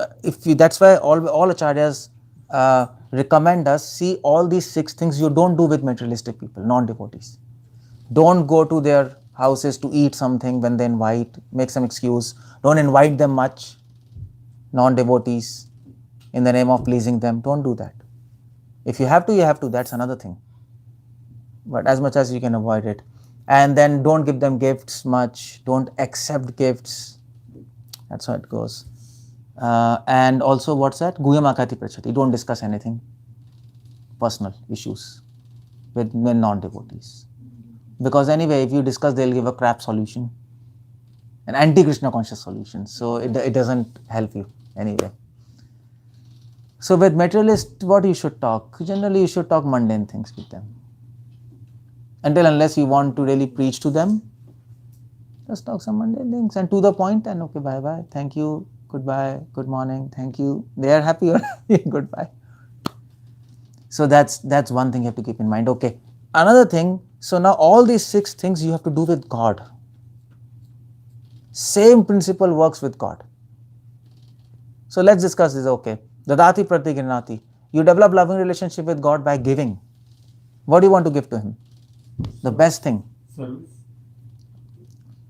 that's why all acharyas recommend us see all these 6 things you don't do with materialistic people, non-devotees. Don't go to their houses to eat something when they invite. Make some excuse. Don't invite them much. Non-devotees, in the name of pleasing them. Don't do that. If you have to, you have to. That's another thing. But as much as you can avoid it. And then don't give them gifts much. Don't accept gifts. That's how it goes. And also, what's that? 𝗂𝗪𝗀𝗪𝗃 𝗪𝗂𝒺𝒺𝒺𝒺𝒺𝒺𝒺𝒺𝒺𝒺𝒺𝒺. Don't discuss anything personal issues with non-devotees. Because anyway, if you discuss, they'll give a crap solution. An anti-Krishna conscious solution. So it doesn't help you anyway. So with materialists, what you should talk? Generally, you should talk mundane things with them. Unless you want to really preach to them, just talk some mundane things and to the point and okay, bye-bye, thank you, goodbye, good morning, thank you. They are happy or goodbye. So that's one thing you have to keep in mind. Okay. Another thing, so now all these 6 things you have to do with God. Same principle works with God. So let's discuss this. Okay. Dadati pratiginnati. You develop loving relationship with God by giving. What do you want to give to Him? The best thing. Service.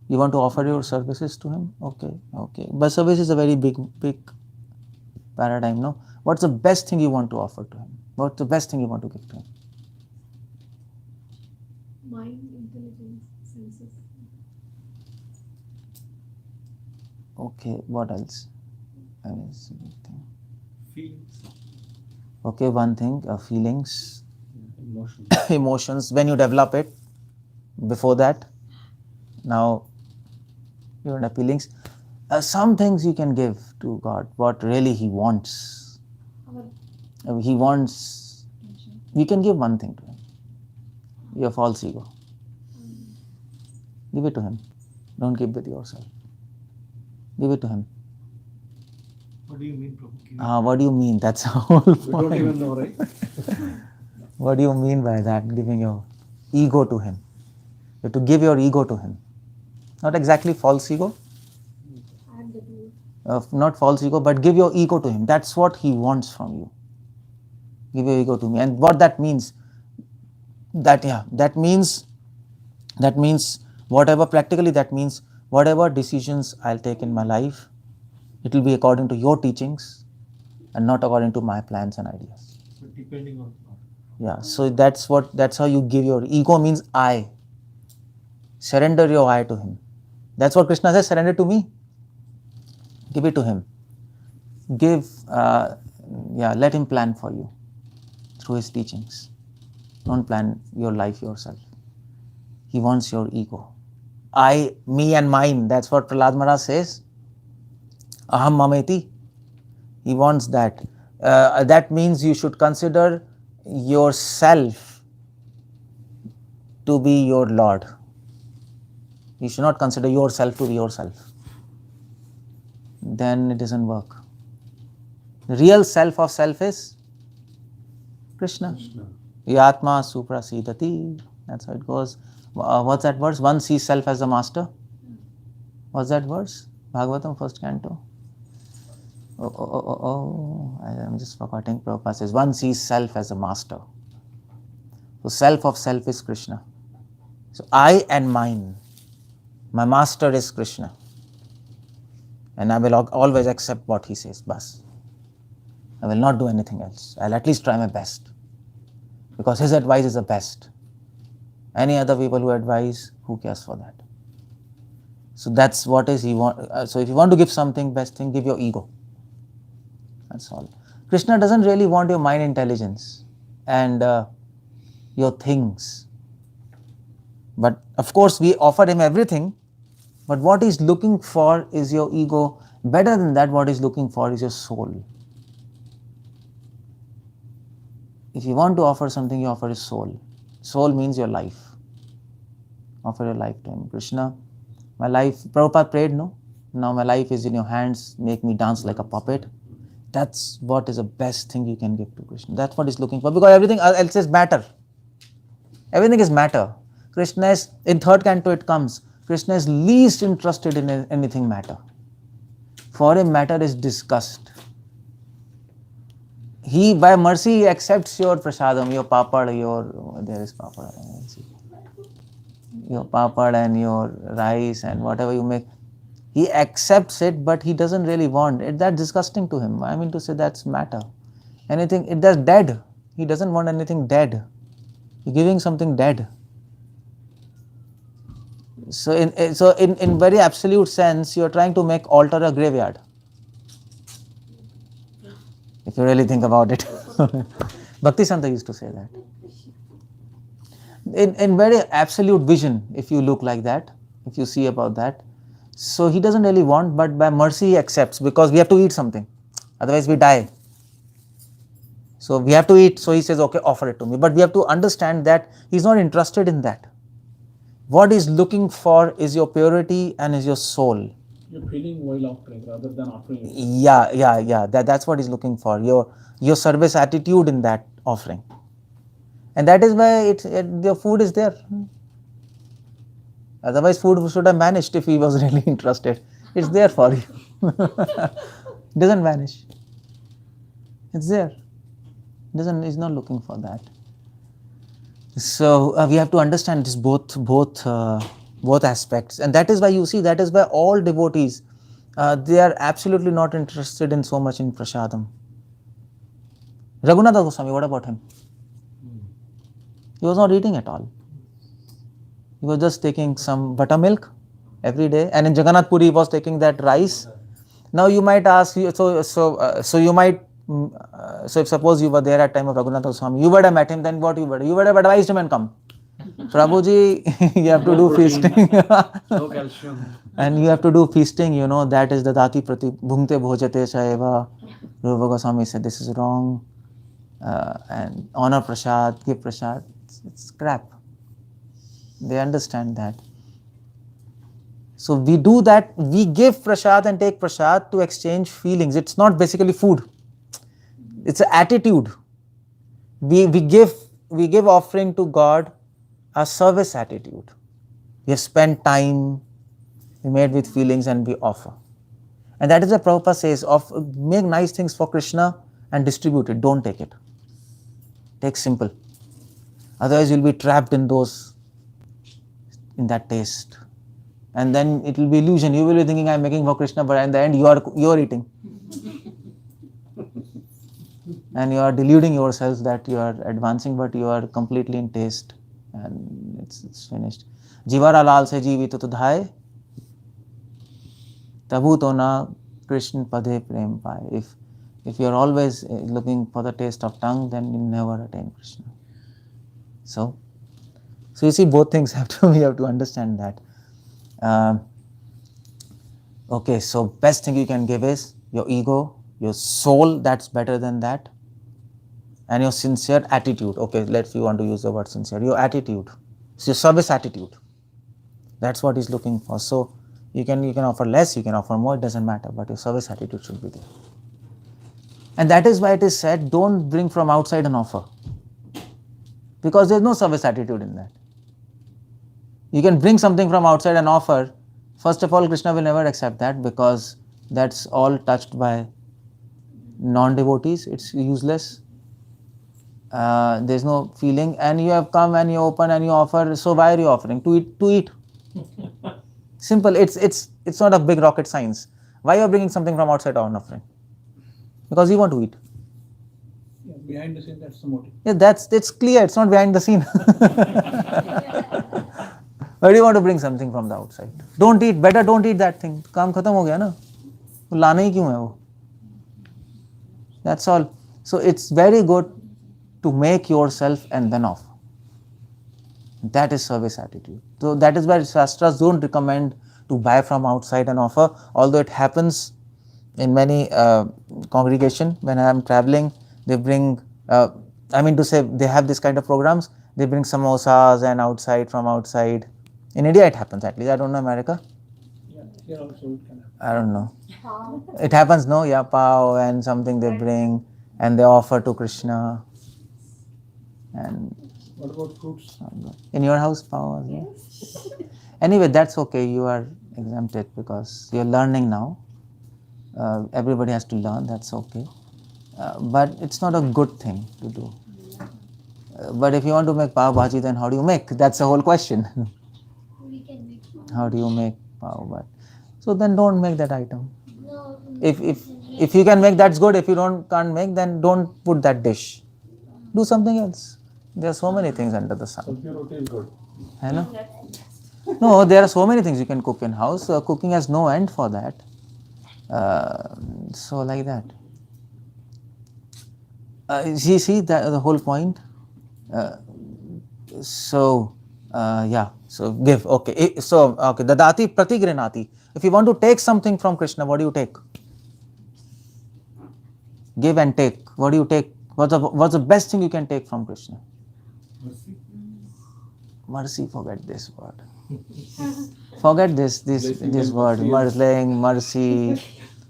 You want to offer your services to Him? Okay. But service is a very big paradigm, no? What's the best thing you want to offer to Him? What's the best thing you want to give to Him? Mind, intelligence, senses. Okay, what else? Feelings. Okay, one thing, feelings, Emotions. emotions, when you develop it, before that, now you don't have feelings. Some things you can give to God, what really He wants. He wants, you can give one thing to Him, your false ego. Give it to Him. Don't keep with yourself. Give it to Him. What do you mean, Prabhu? What do you mean? That's the whole point. We don't even know, right? What do you mean by that? Giving your ego to Him. You have to give your ego to Him. Not exactly false ego. Add the two. Not false ego, but give your ego to Him. That's what He wants from you. Give your ego to me. And what that means, that means whatever, practically that means whatever decisions I'll take in my life, it will be according to your teachings and not according to my plans and ideas. So depending on God. Yeah, so that's how you give your ego, means I. Surrender your I to Him. That's what Krishna says, surrender to me. Give it to Him. Let Him plan for you through His teachings. Don't plan your life yourself. He wants your ego. I, me and mine. That's what Prahlad Maharaj says. Aham mameti. He wants that. That means you should consider yourself to be your Lord. You should not consider yourself to be yourself. Then it doesn't work. The real self of self is Krishna. Yatma suprasidati. That's how it goes. What's that verse? One sees self as the master. What's that verse? Bhagavatam, 1st canto. I'm just forgetting. Prabhupada says, one sees self as a master. So self of self is Krishna. So I and mine. My master is Krishna. And I will always accept what he says. Bas. I will not do anything else. I'll at least try my best. Because his advice is the best. Any other people who advise, who cares for that? So that's what is he want. So if you want to give something, best thing, give your ego. That's all. Krishna doesn't really want your mind intelligence and your things. But of course, we offer him everything. But what he's looking for is your ego. Better than that, what he's looking for is your soul. If you want to offer something, you offer his soul. Soul means your life. Offer your life to him. Krishna, my life, Prabhupada prayed, no? Now my life is in your hands, make me dance like a puppet. That's what is the best thing you can give to Krishna. That's what he's looking for, because everything else is matter. Everything is matter. Krishna is, in third canto it comes, Krishna is least interested in anything matter. For him, matter is disgust. He, by mercy, he accepts your prasadam, your papad, there is papad, your papad and your rice and whatever you make. He accepts it, but he doesn't really want it. That's disgusting to him. I mean to say, that's matter. Anything, that's dead. He doesn't want anything dead. You're giving something dead. So in very absolute sense, you're trying to make altar a graveyard. If you really think about it. Bhakti Santa used to say that. In very absolute vision, if you look like that, if you see about that, so he doesn't really want, but by mercy he accepts, because we have to eat something. Otherwise we die. So we have to eat, so he says, okay, offer it to me. But we have to understand that he's not interested in that. What he's looking for is your purity and is your soul. You're feeling while offering rather than offering. Yeah. That's what he's looking for. Your service attitude in that offering. And that is why the food is there. Otherwise food should have vanished if he was really interested. It's there for you. It doesn't vanish. It's there. He's not looking for that. So we have to understand this both aspects, and that is why you see, that is why all devotees, they are absolutely not interested in so much in prasadam. Raghunatha Goswami, what about him? He was not eating at all. He was just taking some buttermilk every day, and in Jagannath Puri he was taking that rice. Now you might ask, so you might. So if suppose you were there at time of Raghunatha Swami, you would have met him, then what you would have advised him and come. Prabhuji, you have to do feasting. No calcium. And you have to do feasting, that is the dati prati bhungte bhojate 𝗙𝗹𝗹. Rupa Goswami said this is wrong. And honor prasad, give prasad, it's crap. They understand that. So we do that, we give prasad and take prasad to exchange feelings. It's not basically food. It's an attitude. We give offering to God a service attitude. We have spent time, we made with feelings, and we offer. And that is what Prabhupada says, make nice things for Krishna and distribute it. Don't take it. Take simple. Otherwise you'll be trapped in that taste. And then it will be illusion. You will be thinking I'm making for Krishna, but in the end you are eating. And you are deluding yourself that you are advancing, but you are completely in taste, and it's finished. Jivara lal se jeevit 𝗙𝗲𝗃, tabhu to na Krishna padhe prem pai. If you are always looking for the taste of tongue, then you never attain Krishna. So you see, both things we have to understand that. Okay, so best thing you can give is your ego, your soul, that's better than that. And your sincere attitude. Okay, if you want to use the word sincere, your attitude. It's your service attitude. That's what he's looking for. So you can offer less, you can offer more, it doesn't matter, but your service attitude should be there. And that is why it is said, don't bring from outside an offer. Because there's no service attitude in that. You can bring something from outside and offer. First of all, Krishna will never accept that, because that's all touched by non-devotees. It's useless. There's no feeling, and you have come and you open and you offer. So why are you offering? To eat. Simple. It's not a big rocket science. Why you are bringing something from outside on offering? Because you want to eat. Yeah, behind the scene, that's the motive. Yeah, it's clear. It's not behind the scene. Why do you want to bring something from the outside? Don't eat, better don't eat that thing. काम खत्म हो गया ना, वो लाना ही क्यों है वो? That's all. So it's very good to make yourself and then offer. That is service attitude. So that is why Shastras don't recommend to buy from outside and offer, although it happens in many congregation. When I am traveling, they bring, they have this kind of programs, they bring samosas and outside from outside. In India it happens at least, I don't know America. Yeah, here also it can happen. I don't know. It happens, no? Yeah, pav and something they bring and they offer to Krishna. And What about fruits? in your house, pav as well? Anyway, that's okay. You are exempted because you are learning now. Everybody has to learn. That's okay. But it's not a good thing to do. But if you want to make pav bhaji, then how do you make? That's the whole question. We can make one. How do you make pav bhaji? So then don't make that item. No, If you can make, that's good. If you can't make, then don't put that dish. Do something else. There are so many things under the sun. Sabji roti is good. है ना? No, there are so many things you can cook in house. Cooking has no end for that. So like that. See that the whole point. So give. Okay. So okay. Dadati pratigrinati. If you want to take something from Krishna, what do you take? Give and take. What do you take? What's the best thing you can take from Krishna? Mercy. Forget this word. Forget this word. Mercy,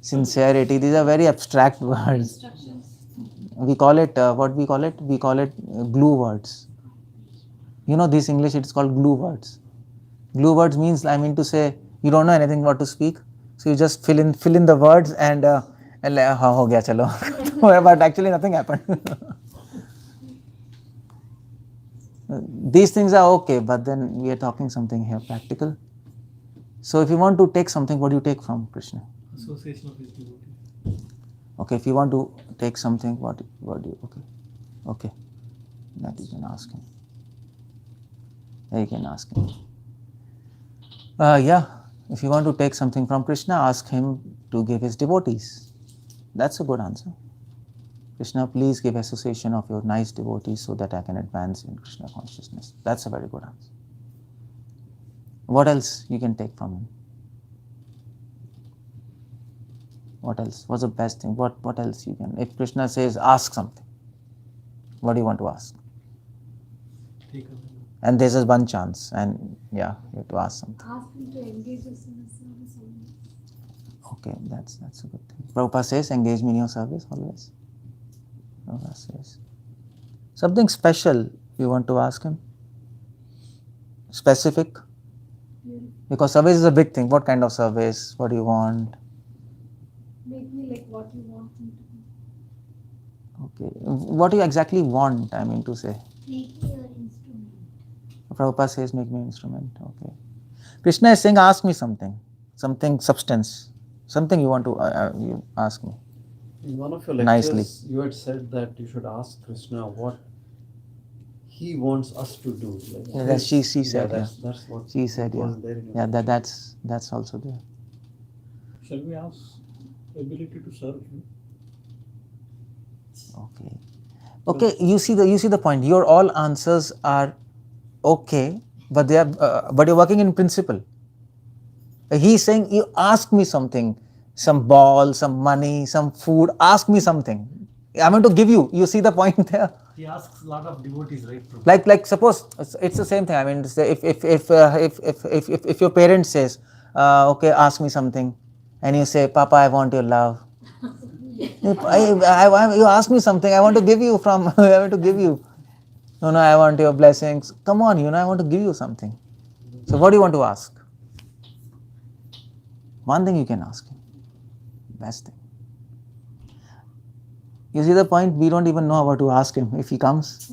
sincerity. These are very abstract words. We call it what we call it? We call it glue words. You know, this English it is called glue words. Glue words means, to say, you don't know anything what to speak, so you just fill in the words and ho gaya chalo. But actually nothing happened. These things are okay, but then we are talking something here practical. So if you want to take something, what do you take from Krishna? Association of his devotees. Okay, if you want to take something, what do you, okay, that you can ask him. You can ask him. If you want to take something from Krishna, ask him to give his devotees. That's a good answer. Krishna, please give association of your nice devotees so that I can advance in Krishna consciousness. That's a very good answer. What else you can take from him? What else? What's the best thing? What else you can? If Krishna says, ask something, what do you want to ask? Take a And there's just one chance, and you have to ask something. Ask him to engage us in the service only. Okay, that's a good thing. Prabhupada says, engage me in your service always. Prabhupada says. Something special you want to ask him? Specific? Because service is a big thing. What kind of service? What do you want? Make me like what you want him to be. Okay. What do you exactly want, to say? make me your instrument. Prabhupada says, make me an instrument. Okay. Krishna is saying, ask me something substance. Something you want to you ask me. In one of your lectures, Nicely. you had said that you should ask Krishna what he wants us to do. Like, Yeah, that's she said. that's what She said, wasn't there in your Yeah, lecture. that's also there. Shall we ask ability to serve him? Okay, you see the point. Your all answers are okay, but they are but you're working in principle. He's saying, you ask me something, some ball, some money, some food. Ask me something. I'm going to give you. You see the point there. He asks a lot of devotees, right? Prabhu? Like suppose it's the same thing. To say if your parent says, okay, ask me something, and you say, Papa, I want your love. You ask me something, I want to give you from. I want to give you. No, I want your blessings. Come on, I want to give you something. So what do you want to ask? One thing you can ask him. Best thing. You see the point? We don't even know what to ask him if he comes.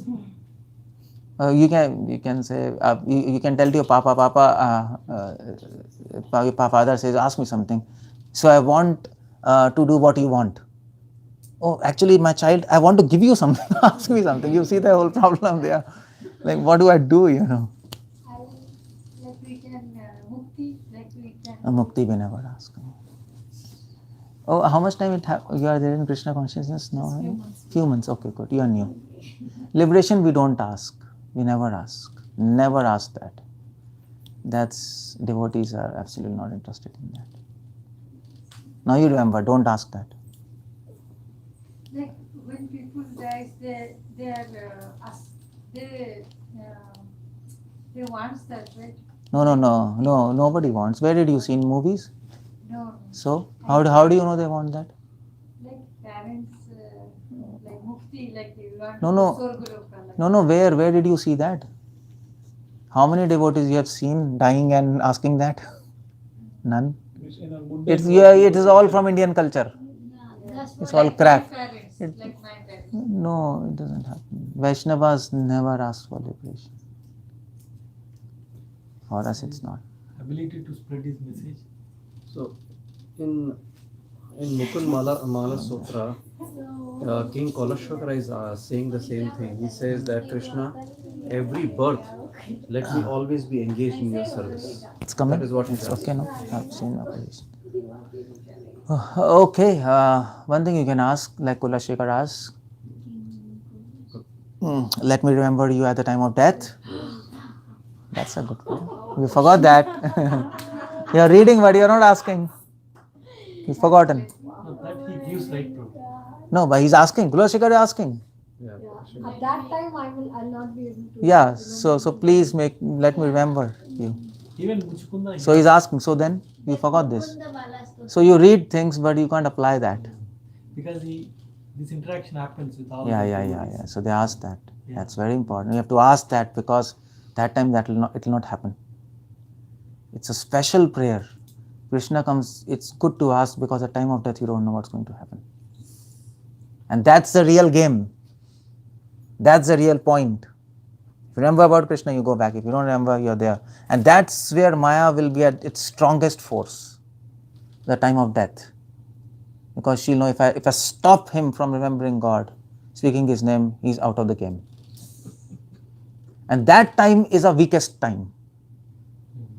You can say, you can tell to your Papa, your father says, ask me something. So I want to do what you want. Oh, actually, my child, I want to give you something. Ask me something. You see the whole problem there. Like, what do I do, I will like we can mukti, like we can. Mukti we never ask. Oh, how much time you are there in Krishna consciousness now? Few months. Few months. Okay, good. You are new. Liberation we don't ask. We never ask. Never ask that. That's devotees are absolutely not interested in that. Now you remember, don't ask that. Like when people die, they want that, right? No. Nobody wants. Where did you see in movies? No. So how do you know they want that? Like parents, like mukti, like you want No. Swargaloka, like. No. Where did you see that? How many devotees you have seen dying and asking that? None. It's in a Buddha It is all from Indian culture. That's It's what all crap. My parents, like my parents. No, it doesn't happen. Vaishnavas never ask for liberation. For us, it's not. Ability to spread his message. So, in Mukund Mala Sutra, King Kolashwakara is saying the same thing. He says that Krishna, every birth, let me always be engaged in your service. It's coming. That is what It's he's okay, no? I've seen application. Okay, one thing you can ask, like Kulashekar asked, let me remember you at the time of death. That's a good one. You forgot that. You're reading, but you're not asking. You've forgotten. No, that he gives, right, Prabhu? No, but he's asking. Kulashekar is asking. Yeah. At that time, I'll not be able to. Yeah, so please let me remember you. Even Muchukunda. So he's asking. So then you forgot this. So you read things, but you can't apply that. Because this interaction happens with all. Yeah. So they ask that. Yeah. That's very important. You have to ask that it will not happen. It's a special prayer. Krishna comes. It's good to ask because at the time of death you don't know what's going to happen. And that's the real game. That's the real point. If you remember about Krishna, you go back. If you don't remember, you're there. And that's where Maya will be at its strongest force. The time of death. Because she'll know if I stop him from remembering God, speaking his name, he's out of the game. And that time is a weakest time.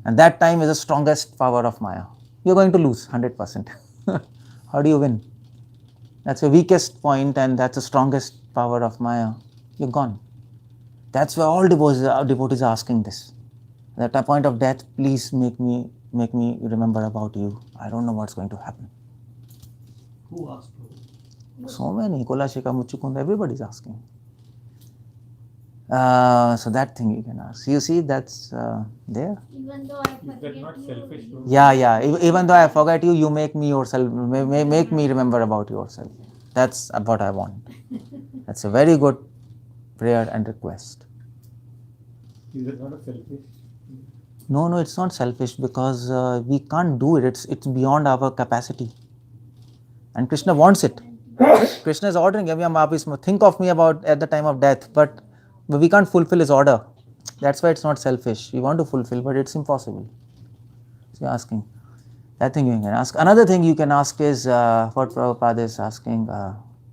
And that time is the strongest power of Maya. You're going to lose 100%. How do you win? That's your weakest point and that's the strongest power of Maya. You're gone. That's why all devotees are asking this. At the point of death, please make me remember about you. I don't know what's going to happen. Who asked, Prabhu? So many, Kolashika, Muchukunda, everybody's asking. So that thing you can ask. You see, that's there. Even though I That's forget not you, selfish. No? Yeah. Even though I forget you, you make me yourself. Make me remember about yourself. That's what I want. That's a very good prayer and request. Is it not a selfish? No, it's not selfish because we can't do it. It's beyond our capacity. And Krishna wants it. Krishna is ordering, think of me about at the time of death, but we can't fulfill his order. That's why it's not selfish. We want to fulfill, but it's impossible. So you're asking. That thing you can ask. Another thing you can ask is what Prabhupada is asking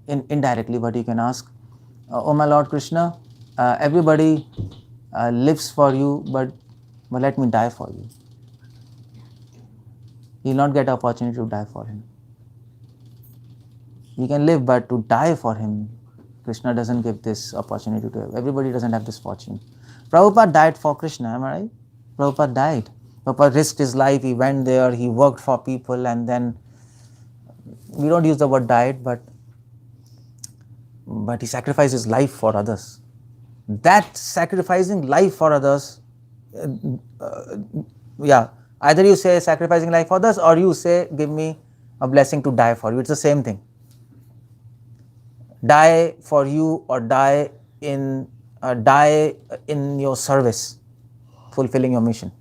indirectly, but you can ask, oh my Lord Krishna, everybody lives for you, but let me die for you. He will not get opportunity to die for him. We can live, but to die for him, Krishna doesn't give this opportunity to everybody. Doesn't have this fortune. Prabhupada died for Krishna, am I right? Prabhupada died. Prabhupada risked his life. He went there. He worked for people, and then we don't use the word died, but he sacrificed his life for others. That sacrificing life for others, either you say sacrificing life for others, or you say give me a blessing to die for you. It's the same thing. Die for you or die in your service, fulfilling your mission,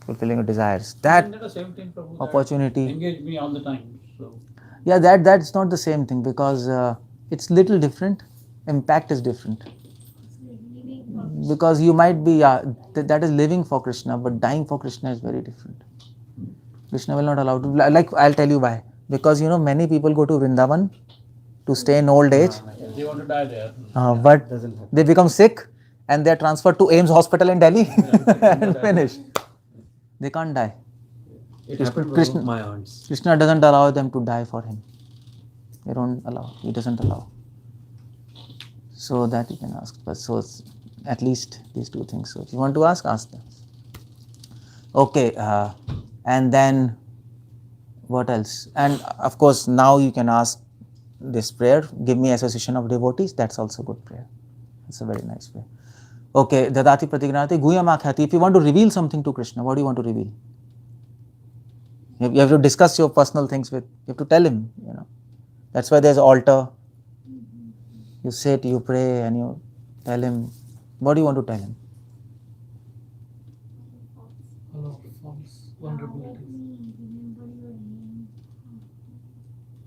fulfilling your desires. That Isn't the same thing, Prabhu, opportunity. that engage me all the time. So Yeah, that's not the same thing because it's little different. Impact is different. Because you might be, that is living for Krishna, but dying for Krishna is very different. Krishna will not allow to, like I'll tell you why. Because many people go to Vrindavan to stay in old age, they want to die there. but they become sick and they're transferred to AIMS hospital in Delhi and finished. They can't die. It happened with one of my aunts. Krishna doesn't allow them to die for him. They don't allow. He doesn't allow. So that you can ask. But so it's at least these two things. So if you want to ask them. Okay. And then what else? And of course, now you can ask this prayer. Give me association of devotees. That's also good prayer. It's a very nice prayer. Okay. Dadati pratignati guhyam akhyati. If you want to reveal something to Krishna, what do you want to reveal? You have to discuss your personal things with. You have to tell him. That's why there's altar. You sit, you pray, and you tell him. What do you want to tell him? Hello, forms, vulnerabilities.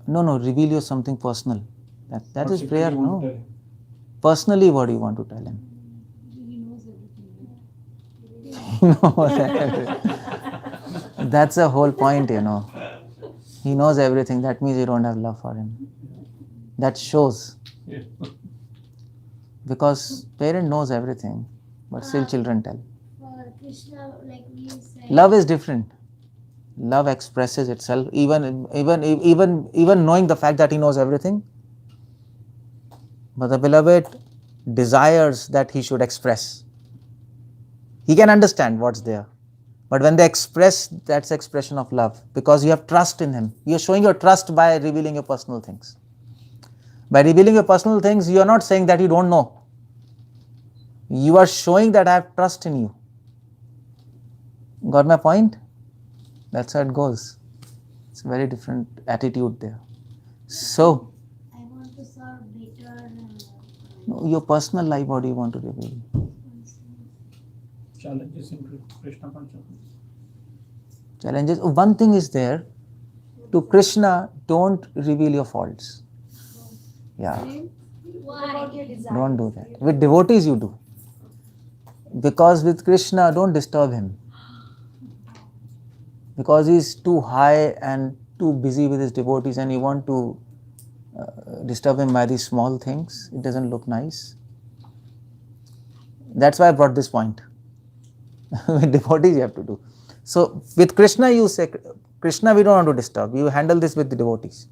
No, reveal you something personal. That is What prayer, you want to no? tell him? Personally, what do you want to tell him? He knows everything. No, that's the whole point, He knows everything. That means you don't have love for him. That shows. Yeah. Because parent knows everything, but still children tell. For Krishna, like we say. Love is different. Love expresses itself, even knowing the fact that he knows everything. But the beloved desires that he should express. He can understand what's there. But when they express, that's expression of love. Because you have trust in him. You are showing your trust by revealing your personal things. By revealing your personal things, you are not saying that you don't know. You are showing that I have trust in you. Got my point? That's how it goes. It's a very different attitude there. So, I want to serve better. your personal life, what do you want to reveal? Challenges in Krishna Consciousness. Challenges. One thing is there. To Krishna, don't reveal your faults. Yeah. Why? Don't do that. With devotees, you do. Because with Krishna, don't disturb him. Because he's too high and too busy with his devotees and you want to disturb him by these small things. It doesn't look nice. That's why I brought this point. With devotees, you have to do. So, with Krishna, you say, Krishna, we don't want to disturb. You handle this with the devotees.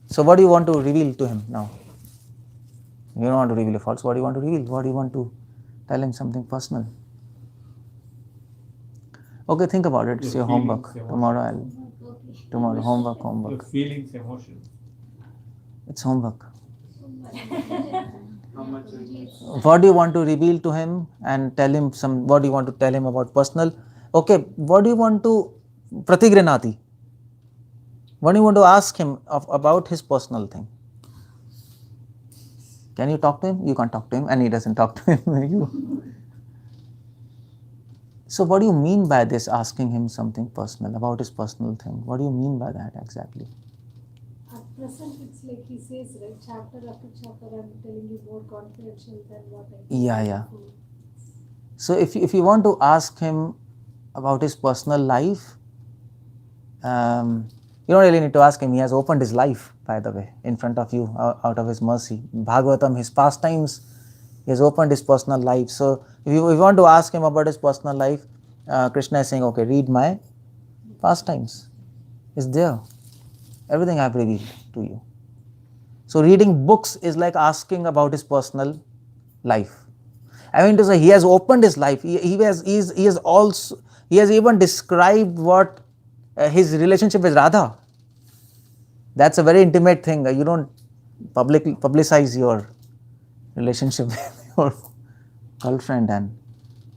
So, what do you want to reveal to him now? You don't want to reveal your faults. What do you want to reveal? What do you want to tell him something personal? Okay, think about it. It's your homework. Tomorrow, homework. Your feelings, emotions. It's homework. What do you want to reveal to him and tell him what do you want to tell him about personal? Okay, what do you want to pratigrinati? What do you want to ask him about his personal thing? Can you talk to him? You can't talk to him and he doesn't talk to him. So what do you mean by this, asking him something personal, about his personal thing? What do you mean by that exactly? At present, it's like he says, right, chapter after chapter, I'm telling you more confidential than what I do. Yeah. So if you want to ask him about his personal life, you don't really need to ask him. He has opened his life, by the way, in front of you, out of his mercy. Bhagavatam, his pastimes, he has opened his personal life. So if you want to ask him about his personal life, Krishna is saying, okay, read my pastimes. It's there. Everything I have revealed to you. So reading books is like asking about his personal life. I mean to say, he has opened his life. He has even described what his relationship with Radha. That's a very intimate thing. You don't publicize your relationship with your girlfriend,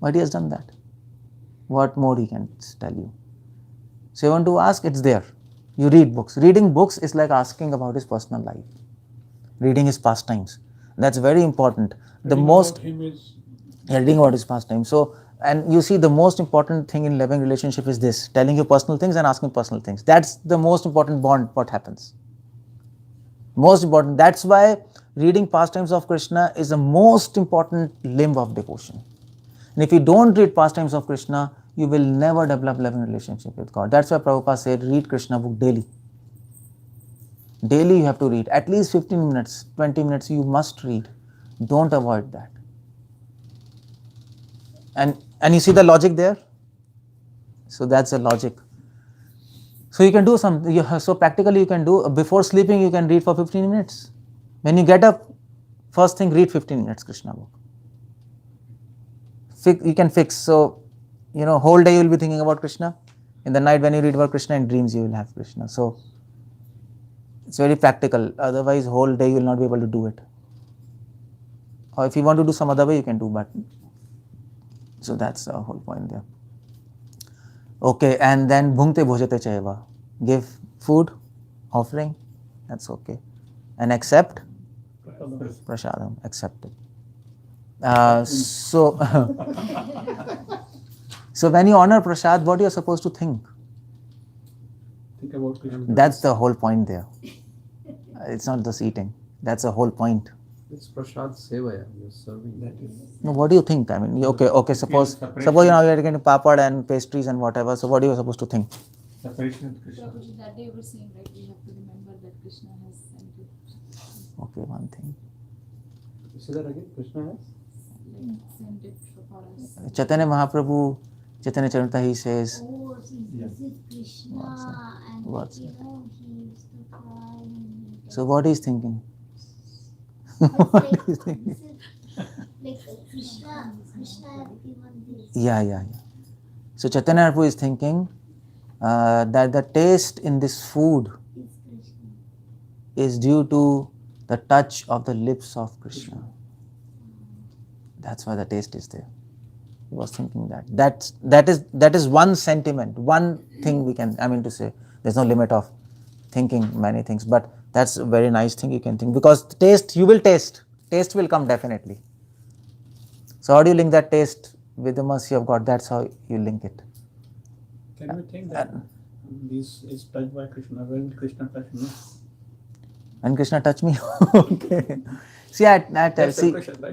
but he has done that. What more he can tell you? So you want to ask, it's there. You read books. Reading books is like asking about his personal life. Reading his pastimes. That's very important. Reading about his pastimes. So, and you see, the most important thing in loving relationship is this: telling you personal things and asking personal things. That's the most important bond. What happens? Most important. That's why reading pastimes of Krishna is the most important limb of devotion. And if you don't read pastimes of Krishna, you will never develop loving relationship with God. That's why Prabhupada said, read Krishna book daily. Daily you have to read. At least 15 minutes, 20 minutes you must read. Don't avoid that. And you see the logic there? So that's the logic. So you can do so practically you can do, before sleeping you can read for 15 minutes. When you get up, first thing read 15 minutes Krishna book. You can fix, so whole day you will be thinking about Krishna. In the night when you read about Krishna, in dreams you will have Krishna. So it's very practical, otherwise whole day you will not be able to do it. Or if you want to do some other way, you can do, but so that's the whole point there. Okay, and then 𝗙𝗪𝗀𝗪𝗀𝗃 𝗪𝗂, give food, offering, that's okay. And accept prasadam, accept it. So when you honor prasad, what you are supposed to think? Think about Krishna. That's the whole point there. It's not just eating. That's the whole point. It's prasad seva, you're serving. That is No, what do you think? I mean, okay. Suppose you are getting papad and pastries and whatever. So what are you supposed to think? separation with Krishna. Prabhuji, that day you were saying, right, we have to remember that Krishna has sent you. Okay, one thing. Say that again. Krishna has Sent it for us. Chaitanya Mahaprabhu, Chaitanya Charitamrita, he says, Oh, so this is Krishna, and What's he used to cry. And so what is thinking? But What like, is thinking? this is like Krishna has given this. Yeah. So Chaitanya Mahaprabhu is thinking that the taste in this food Is Krishna. is due to the touch of the lips of Krishna. That's why the taste is there. He was thinking that is one sentiment, one thing we can, to say, there's no limit of thinking many things, but that's a very nice thing you can think, because taste, you will taste will come definitely. So how do you link that taste with the mercy of God? That's how you link it. Can we think that this is touched by Krishna? When Krishna touched me? When Krishna touch me, okay. See,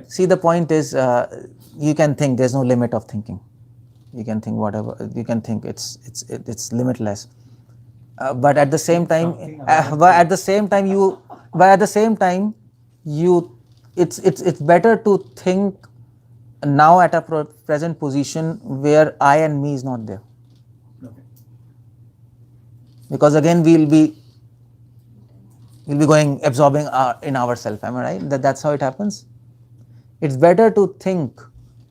see, the point is, you can think. There's no line of thinking. You can think whatever you can think. It's limitless. But at the same time, it's better to think now at a present position where I and me is not there. Okay. Because again we'll be going absorbing in ourselves. Am I right? That's how it happens. It's better to think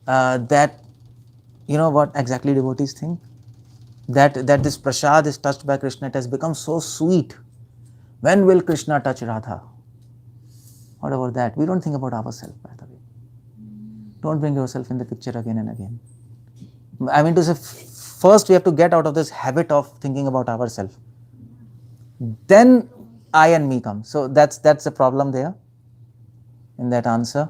that what exactly devotees think, that this prasad is touched by Krishna. It has become so sweet. When will Krishna touch Radha? What about that? We don't think about ourselves, by the way. Don't bring yourself in the picture again and again. To say, first we have to get out of this habit of thinking about ourselves. Then I and me come. So that's the problem there in that answer.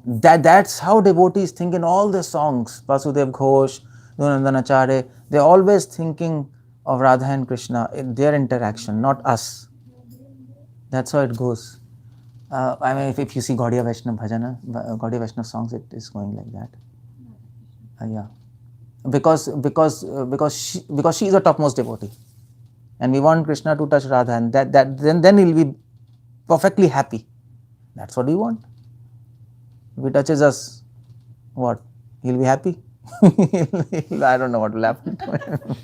That's how devotees think in all the songs. Vasudev Ghosh, Nundanacharya, they're always thinking of Radha and Krishna in their interaction, not us. That's how it goes. If you see Gaudiya Vaishnava Bhajana, Gaudiya Vaishnava songs, it is going like that. Yeah, because she is a topmost devotee, and we want Krishna to touch Radha, and then he'll be perfectly happy. That's what we want. If he touches us, what? He'll be happy. I don't know what will happen to him.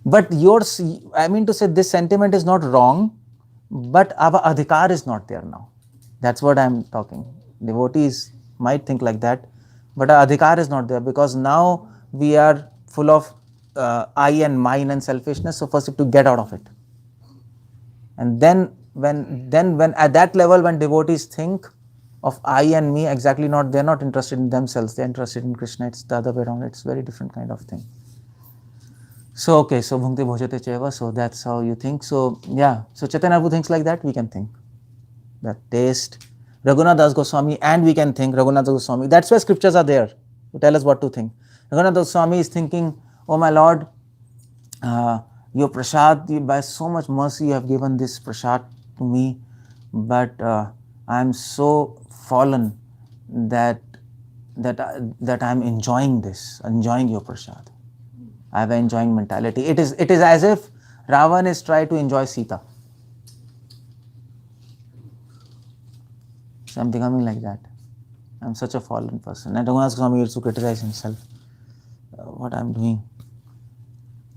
But yours, to say, this sentiment is not wrong, but our adhikar is not there now. That's what I'm talking. Devotees might think like that, but our adhikar is not there, because now we are full of I and mine and selfishness. So first you have to get out of it. And then when at that level, when devotees think of I and me, exactly not, they're not interested in themselves, they're interested in Krishna. It's the other way around. It's very different kind of thing. So okay, so 𝗙𝗪𝗀𝗪𝗀𝗃 𝗪𝗂, that's how you think. So yeah, so Chaitanya Prabhu thinks like that, we can think. That taste. Raghunath Das Goswami, and we can think Raghunath Das Goswami. That's why scriptures are there to tell us what to think. Raghunath Das Goswami is thinking, oh my Lord, your prasad, by so much mercy you have given this prasad to me, but I am so fallen that I am enjoying your prasad. I have an enjoying mentality. It is as if Ravan is trying to enjoy Sita. So I am becoming like that. I'm such a fallen person. And Raghunath Swami used to criticize himself, what I'm doing.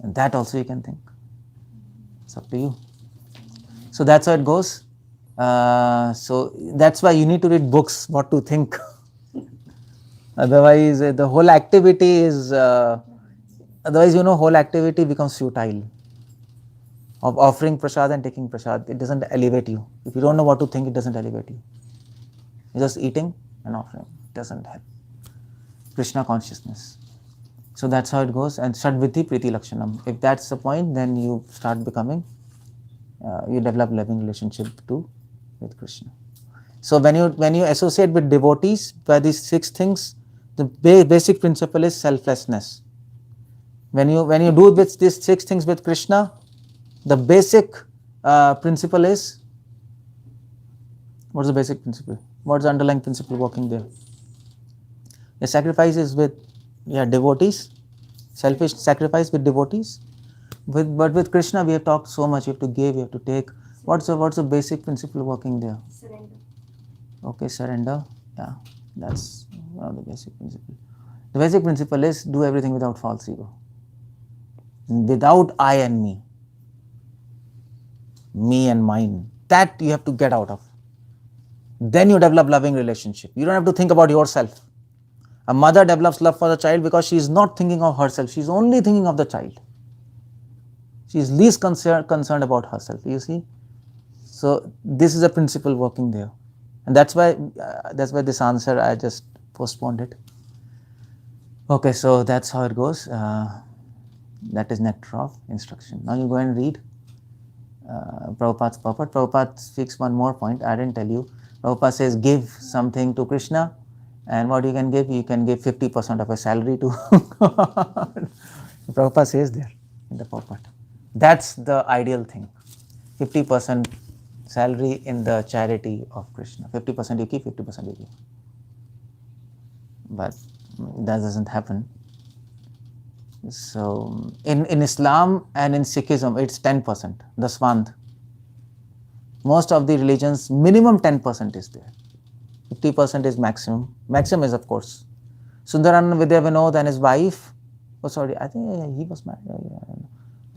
And that also you can think. It's up to you. So that's how it goes. So that's why you need to read books, what to think. Otherwise, the whole activity is, otherwise, whole activity becomes futile. Of offering prasad and taking prasad, it doesn't elevate you. If you don't know what to think, it doesn't elevate you. You're just eating and offering. It doesn't help. Krishna consciousness. So that's how it goes. And षड्विधि Preeti lakshanam. If that's the point, then you start becoming, you develop loving relationship too with Krishna. So when you associate with devotees by these 6 things, the basic principle is selflessness. When you do with these 6 things with Krishna, the basic principle is, what's the basic principle? What's the underlying principle working there? The sacrifice is with devotees, selfish sacrifice with devotees. But with Krishna we have talked so much, you have to give, you have to take. What's the basic principle working there? Surrender. Okay, surrender. Yeah, that's one of the basic principles. The basic principle is do everything without false ego. Without I and me. Me and mine. That you have to get out of. Then you develop loving relationship. You don't have to think about yourself. A mother develops love for the child because she is not thinking of herself. She is only thinking of the child. She is least concerned about herself. You see? So this is a principle working there. And that's why this answer I just postponed it. Okay, so that's how it goes. That is nectar of instruction. Now you go and read Prabhupada's purport. Prabhupada speaks one more point. I didn't tell you. Prabhupada says give something to Krishna, and what you can give? You can give 50% of your salary to God. Prabhupada says there in the purport. That's the ideal thing. 50% salary in the charity of Krishna. 50% you keep, 50% you give. But that doesn't happen. So in Islam and in Sikhism, it's 10%, the Swand. Most of the religions, minimum 10% is there. 50% is maximum. Maximum is, of course, Sundarananda Vidya Vinod and his wife. Oh, sorry, I think he was married.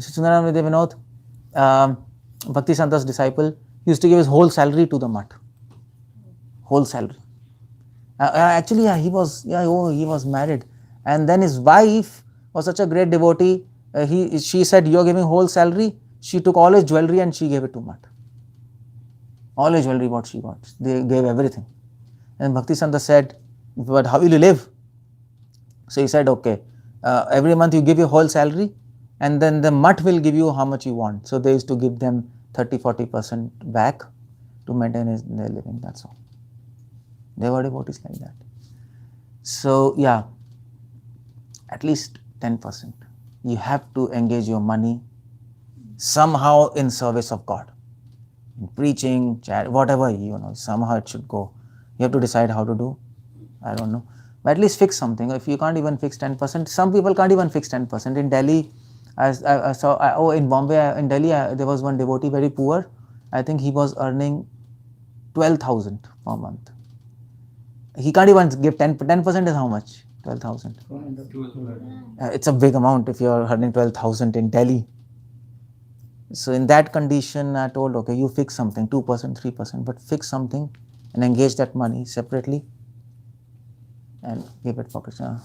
Sundarananda Vidya Vinod, Bhakti Santa's disciple, used to give his whole salary to the mutt. Whole salary. Actually, he was married. And then his wife was such a great devotee. She said, "You're giving whole salary." She took all his jewelry and she gave it to mutt. All his jewelry, what she got. They gave everything. And Bhakti Santa said, "But how will you live?" So he said, "Okay, every month you give your whole salary and then the mutt will give you how much you want." So they used to give them 30-40% back to maintain their living. That's all. They were devotees like that. So yeah, at least 10%. You have to engage your money somehow in service of God. In preaching, whatever, somehow it should go. You have to decide how to do. I don't know. But at least fix something. If you can't even fix 10%, some people can't even fix 10%. In Delhi, I saw, in Bombay, in Delhi, there was one devotee, very poor. I think he was earning 12,000 per month. He can't even give 10% is how much? 12,000. It's a big amount if you're earning 12,000 in Delhi. So in that condition, I told, okay, you fix something, 2%, 3%, but fix something and engage that money separately and give it for Krishna.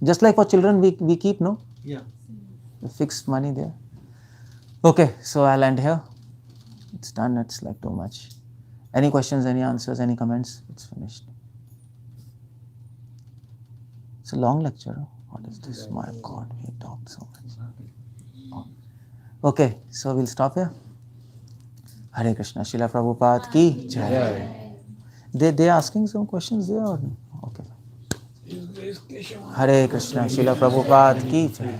Just like for children, we keep, no? Yeah. We fix money there. Okay, so I'll end here. It's done, it's like too much. Any questions, any answers, any comments? It's finished. It's a long lecture. What is this? My God, we talked so much. Oh. Okay, so we'll stop here. Hare Krishna, Srila Prabhupada ki jai. They asking some questions there or no? Okay. Hare Krishna, Srila Prabhupada ki jai.